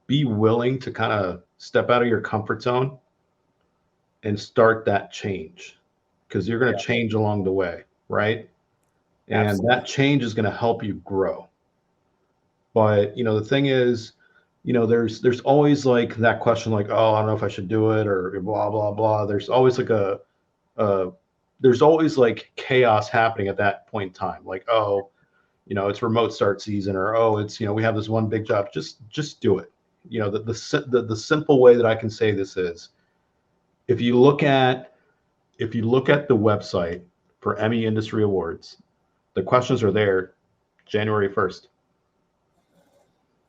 be willing to kind of step out of your comfort zone and start that change, because you're going to change along the way, right? And Absolutely. that change is going to help you grow. But, the thing is, there's always like that question, like, oh, I don't know if I should do it, or blah, blah, blah. There's always like there's always like chaos happening at that point in time. Like, oh, it's remote start season, or it's we have this one big job. Just do it. The simple way that I can say this is, if you look at the website for Emmy Industry Awards, the questions are there January 1st.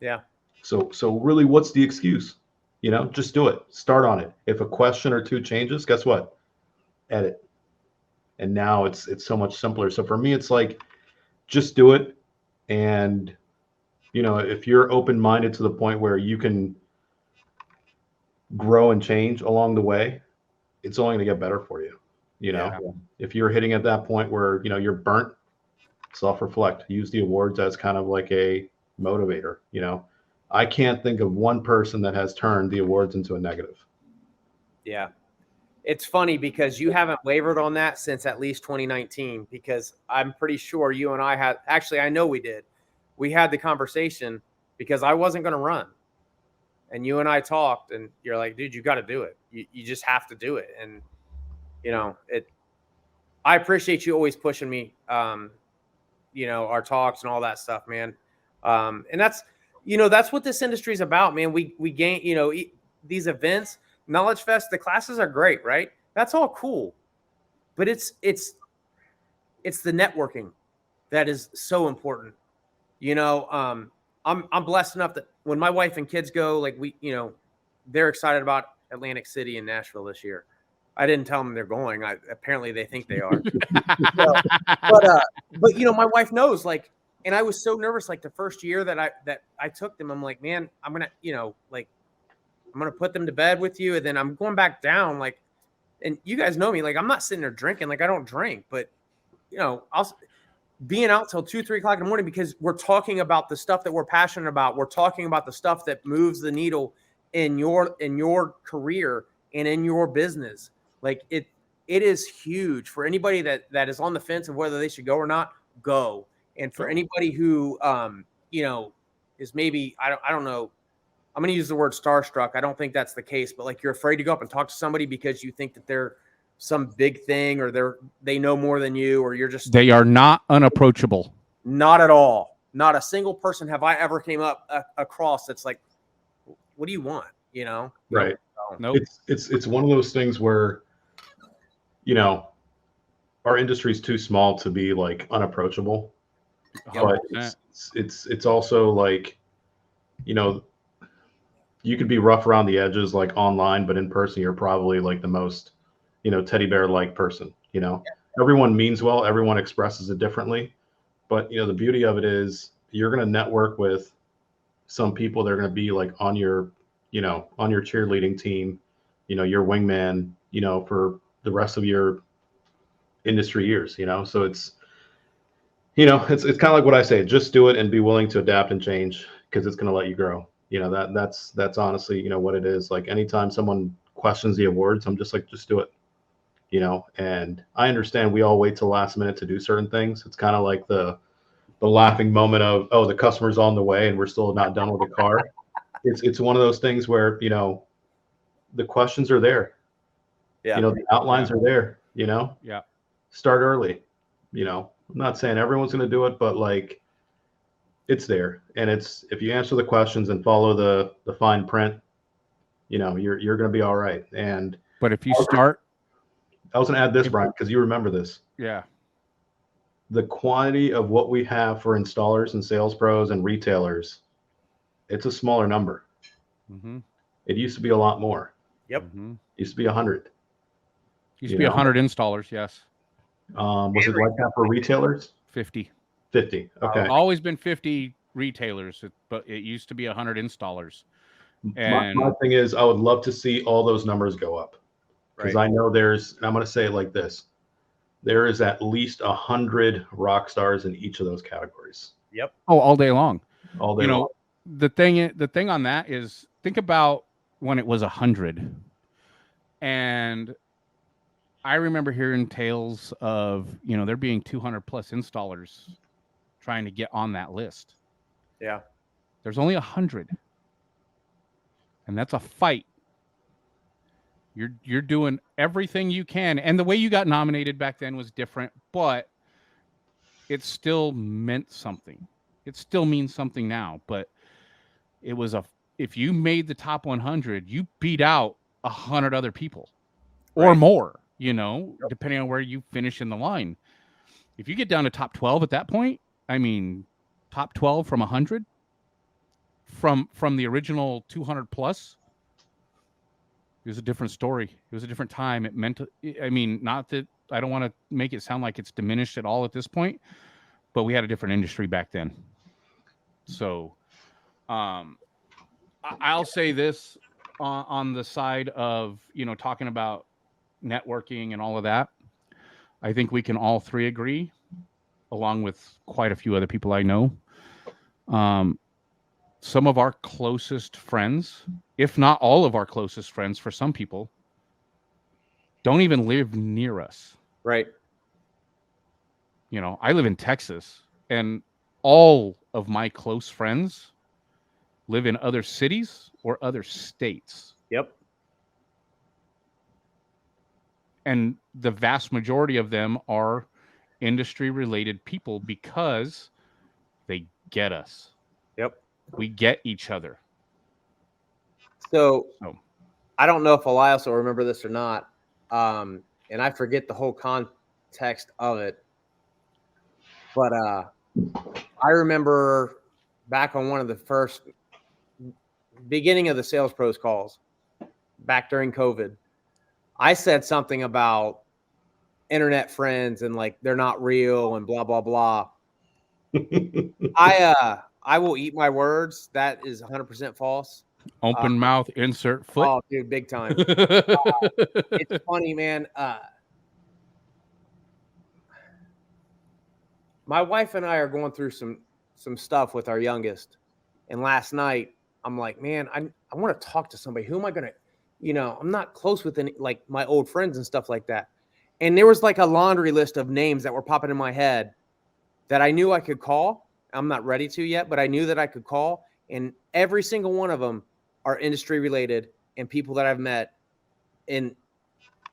Yeah. So really, what's the excuse? Just do it. Start on it. If a question or two changes, guess what? Edit. And now it's so much simpler. So for me, it's like, just do it. And if you're open-minded to the point where you can grow and change along the way, it's only going to get better for you. If you're hitting at that point where you're burnt, self-reflect. Use the awards as kind of like a motivator. I can't think of one person that has turned the awards into a negative. Yeah. It's funny because you haven't wavered on that since at least 2019, because I'm pretty sure you and I had, actually, I know we did. We had the conversation because I wasn't going to run. And you and I talked, and you're like, dude, you got to do it. You just have to do it. And, I appreciate you always pushing me, our talks and all that stuff, man. And that's what this industry is about, man. We gain, these events, Knowledge Fest, the classes are great, right? That's all cool. But it's the networking that is so important. I'm blessed enough that when my wife and kids go, like they're excited about Atlantic City and Nashville this year. I didn't tell them they're going. Apparently they think they are. But my wife knows, like, and I was so nervous, like the first year that I took them, I'm like, man, I'm going to, I'm going to put them to bed with you. And then I'm going back down, like, and you guys know me, like, I'm not sitting there drinking. Like, I don't drink, but I'll being out till 2-3 o'clock in the morning, because we're talking about the stuff that we're passionate about. We're talking about the stuff that moves the needle in your career and in your business. Like, it is huge for anybody that is on the fence of whether they should go or not. Go. And for anybody who is maybe, I don't know, I'm going to use the word starstruck. I don't think that's the case, but like, you're afraid to go up and talk to somebody because you think that they're some big thing, or they know more than you, or you're just, they are not unapproachable. Not at all. Not a single person have I ever came up across that's like, what do you want? Right. Nope. It's one of those things where, our industry is too small to be like unapproachable. 100%. But it's also like, you could be rough around the edges, like online, but in person, you're probably like the most, teddy bear like person. Everyone means well, everyone expresses it differently, but the beauty of it is you're going to network with some people that are going to be like on your cheerleading team, your wingman, for the rest of your industry years. So it's kind of like what I say, just do it and be willing to adapt and change, because it's going to let you grow. That's honestly, what it is. Like, anytime someone questions the awards, I'm just like, just do it. And I understand we all wait till last minute to do certain things. It's kind of like the laughing moment of, oh, the customer's on the way and we're still not done with the car. It's one of those things where, the questions are there. Yeah. The outlines are there, Yeah. Start early. I'm not saying everyone's going to do it, but like, it's there. And if you answer the questions and follow the fine print, you're going to be all right. But if you start, I was going to add this, Bryan, because you remember this. Yeah. The quantity of what we have for installers and sales pros and retailers, it's a smaller number. Mm-hmm. It used to be a lot more. Yep. Mm-hmm. It used to be 100. Used to be 100 installers. Yes. Was it like that for retailers? 50. 50. Okay. Always been 50 retailers, but it used to be 100 installers. And my thing is, I would love to see all those numbers go up, because I know and I'm going to say it like this, there is at least 100 rock stars in each of those categories. Yep. Oh, all day long. All day long. The thing on that is, think about when it was 100, and I remember hearing tales of there being 200 plus installers trying to get on that list. Yeah. There's only 100, and that's a fight. You're doing everything you can, and the way you got nominated back then was different, but it still meant something. It still means something now, but it was if you made the top 100, you beat out 100 other people or more, depending on where you finish in the line. If you get down to top 12 at that point, I mean, top 12 from 100 from the original 200 plus, it was a different story. It was a different time. It meant, not that I don't want to make it sound like it's diminished at all at this point, but we had a different industry back then. So, I'll say this on the side of, talking about networking and all of that. I think we can all three agree, along with quite a few other people I know. Some of our closest friends, if not all of our closest friends for some people, don't even live near us. Right. I live in Texas, and all of my close friends live in other cities or other states. Yep. And the vast majority of them are industry-related people because they get us. Yep. We get each other. So I don't know if Elias will remember this or not, and I forget the whole context of it. But I remember back on one of the first beginning of the Sales Pros calls, back during COVID, I said something about internet friends and like they're not real and blah blah blah. I will eat my words. That is 100% false. Open mouth, insert foot. Oh, dude, big time. It's funny, man. My wife and I are going through some stuff with our youngest, and last night I'm like, man, I want to talk to somebody. Who am I gonna? I'm not close with any like my old friends and stuff like that. And there was like a laundry list of names that were popping in my head that I knew I could call. I'm not ready to yet, but I knew that I could call, and every single one of them are industry related and people that I've met in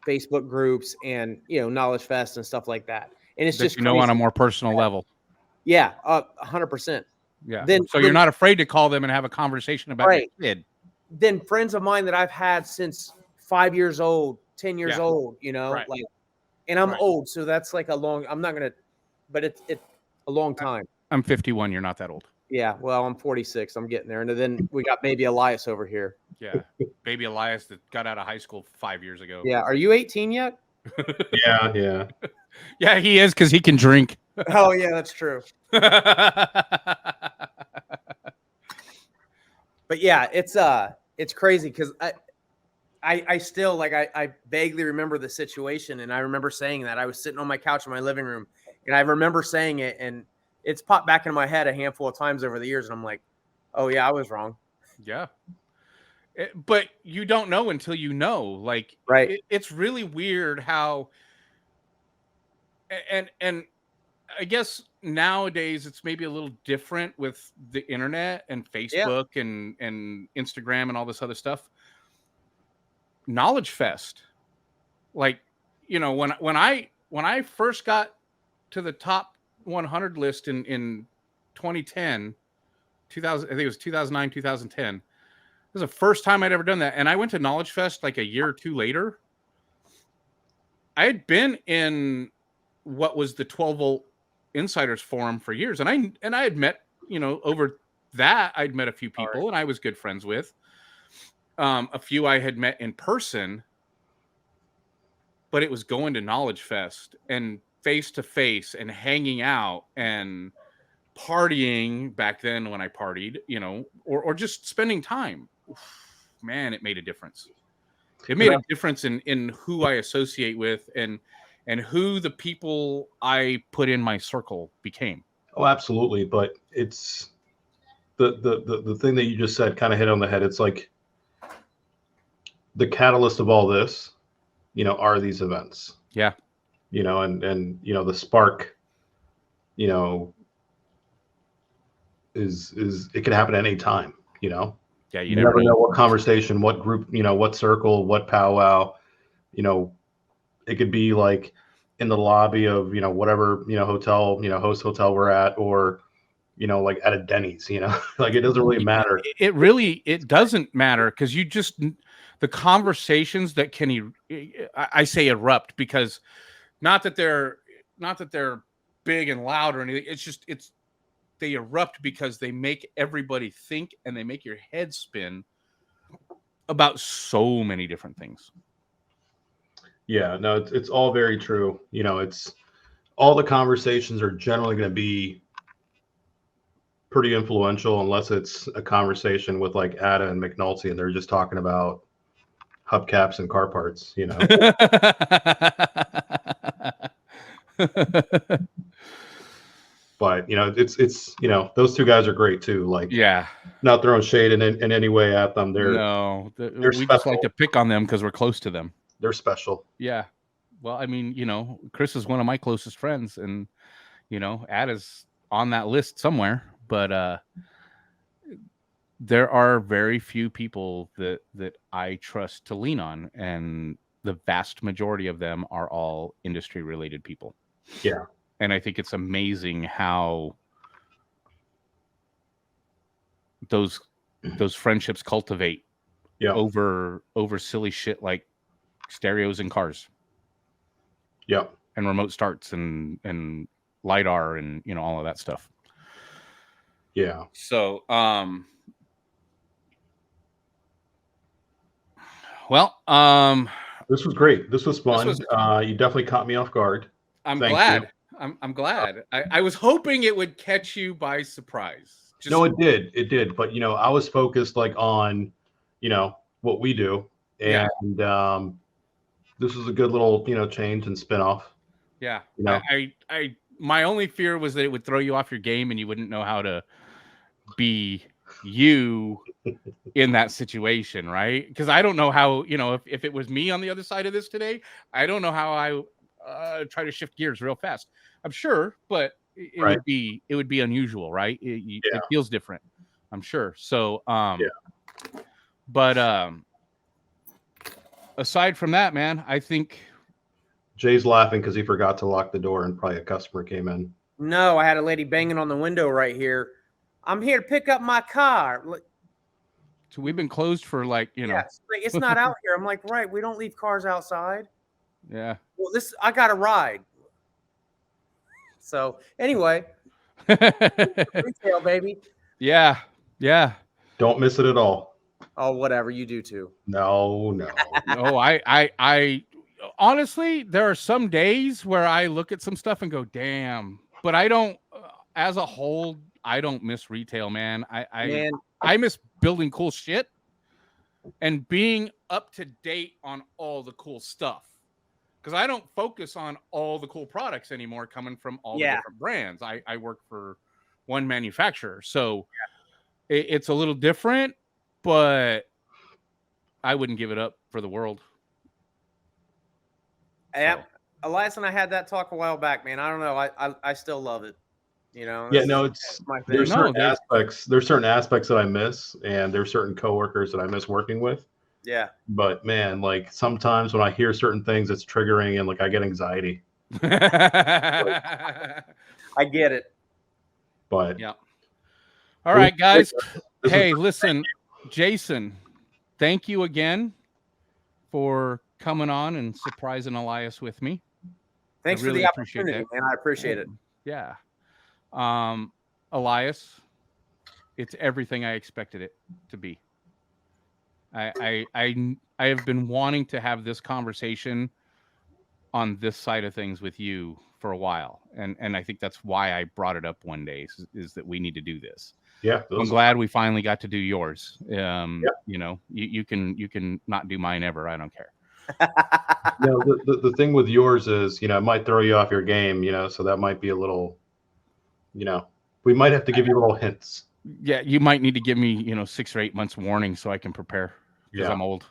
Facebook groups and Knowledge Fest and stuff like that. And it's just on a more personal level. Yeah, 100%. Yeah. So you're not afraid to call them and have a conversation about your kid. Then friends of mine that I've had since 5 years old, 10 years old, like, and I'm old, so that's like a long. I'm not gonna, but it's a long time. I'm 51. You're not that old. Yeah, well, I'm 46. I'm getting there, and then we got baby Elias over here. Yeah, baby Elias that got out of high school 5 years ago. Yeah, are you 18 yet? Yeah. Yeah, he is because he can drink. Oh yeah, that's true. But yeah, it's crazy because I still like I vaguely remember the situation, and I remember saying that I was sitting on my couch in my living room, and I remember saying it, and it's popped back into my head a handful of times over the years, and I'm like, oh yeah, I was wrong. Yeah. But you don't know until you know. Like, right. It's really weird how, and I guess nowadays it's maybe a little different with the internet and Facebook and Instagram and all this other stuff. Knowledge Fest, like, when I first got to the top 100 list in 2010, 2000, I think it was 2009, 2010. It was the first time I'd ever done that. And I went to Knowledge Fest like a year or two later. I had been in what was the 12 Volt Insiders Forum for years. And I had met, over that, I'd met a few people and I was good friends with. A few I had met in person, but it was going to Knowledge Fest and face to face and hanging out and partying back then when I partied, or just spending time. Man, it made a difference. It made a difference in who I associate with and who the people I put in my circle became. Oh, absolutely. But it's the thing that you just said kind of hit on the head. It's like the catalyst of all this, are these events. Yeah. And the spark, is it can happen at any time, Yeah, you never know what conversation, what group, what circle, what powwow, it could be like in the lobby of, whatever, hotel, host hotel we're at, or, like at a Denny's, like it doesn't really matter. It doesn't matter, because the conversations that I say erupt, because not that they're big and loud or anything. They erupt because they make everybody think, and they make your head spin about so many different things. Yeah, no, it's all very true. It's all the conversations are generally going to be pretty influential, unless it's a conversation with like Ada and McNulty and they're just talking about hubcaps and car parts, But it's those two guys are great too. Like, yeah, not throwing shade in any way at them. They're we just like to pick on them because we're close to them. They're special. Yeah. Well, I mean, Chris is one of my closest friends, and Ada's on that list somewhere, but there are very few people that I trust to lean on, and the vast majority of them are all industry related people. Yeah. And I think it's amazing how those friendships cultivate over silly shit like stereos in cars. Yeah. And remote starts and LiDAR and all of that stuff. Yeah. So well, this was great. This was fun. You definitely caught me off guard. I'm glad. I'm glad. I was hoping it would catch you by surprise. No, it did. But I was focused like on, what we do, and this was a good little, change and spinoff. Yeah. My only fear was that it would throw you off your game and you wouldn't know how to be you in that situation, right? Because I don't know how, if it was me on the other side of this today, I don't know how I try to shift gears real fast. I'm sure, but it would be unusual, right? It feels different, I'm sure. So but aside from that, man, I think Jay's laughing because he forgot to lock the door and probably a customer came in. No, I had a lady banging on the window right here. I'm here to pick up my car. So we've been closed for it's not out here. I'm like, right, we don't leave cars outside. Yeah. Well, I got a ride. So anyway, retail, baby. Yeah. Yeah. Don't miss it at all. Oh, whatever. You do too. No. No, I honestly, there are some days where I look at some stuff and go, damn, but I don't, as a whole, I don't miss retail, man. I miss building cool shit and being up to date on all the cool stuff. Because I don't focus on all the cool products anymore coming from all the different brands. I work for one manufacturer. So it's a little different, but I wouldn't give it up for the world. Yeah. So. Elias and I had that talk a while back, man. I don't know. I still love it. There's certain aspects that I miss, and there's certain coworkers that I miss working with. Yeah. But man, like sometimes when I hear certain things, it's triggering and like I get anxiety. I get it. But yeah. All right, guys. Hey, listen, Jayson, thank you again for coming on and surprising Elias with me. Thanks for the opportunity, man. I appreciate it. Yeah. Elias, it's everything I expected it to be. I have been wanting to have this conversation on this side of things with you for a while, and I think that's why I brought it up one day is that we need to do this. Yeah, I'm glad we finally got to do yours. You can not do mine ever. I don't care. The thing with yours is, it might throw you off your game, so that might be a little, we might have to give you little hints. Yeah, you might need to give me, 6 or 8 months warning so I can prepare because I'm old.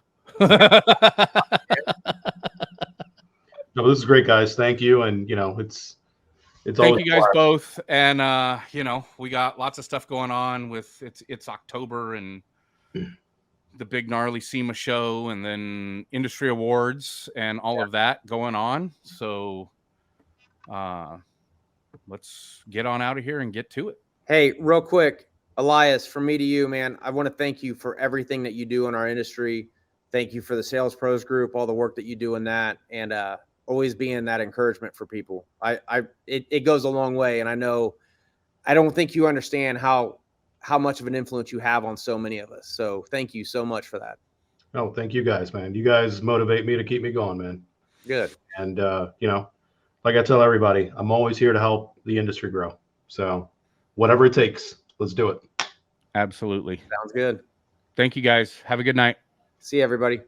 No, this is great, guys. Thank you. And, it's thank you guys both. And, we got lots of stuff going on with it's October and the big gnarly SEMA show and then industry awards and all of that going on. So let's get on out of here and get to it. Hey, real quick, Elias, from me to you, man, I want to thank you for everything that you do in our industry. Thank you for the Sales Pros group, all the work that you do in that, and always being that encouragement for people. It goes a long way, and I don't think you understand how much of an influence you have on so many of us. So thank you so much for that. Oh, thank you guys, man. You guys motivate me to keep me going, man. Good. And like I tell everybody, I'm always here to help the industry grow. So whatever it takes, let's do it. Absolutely. Sounds good. Thank you guys. Have a good night. See you, everybody.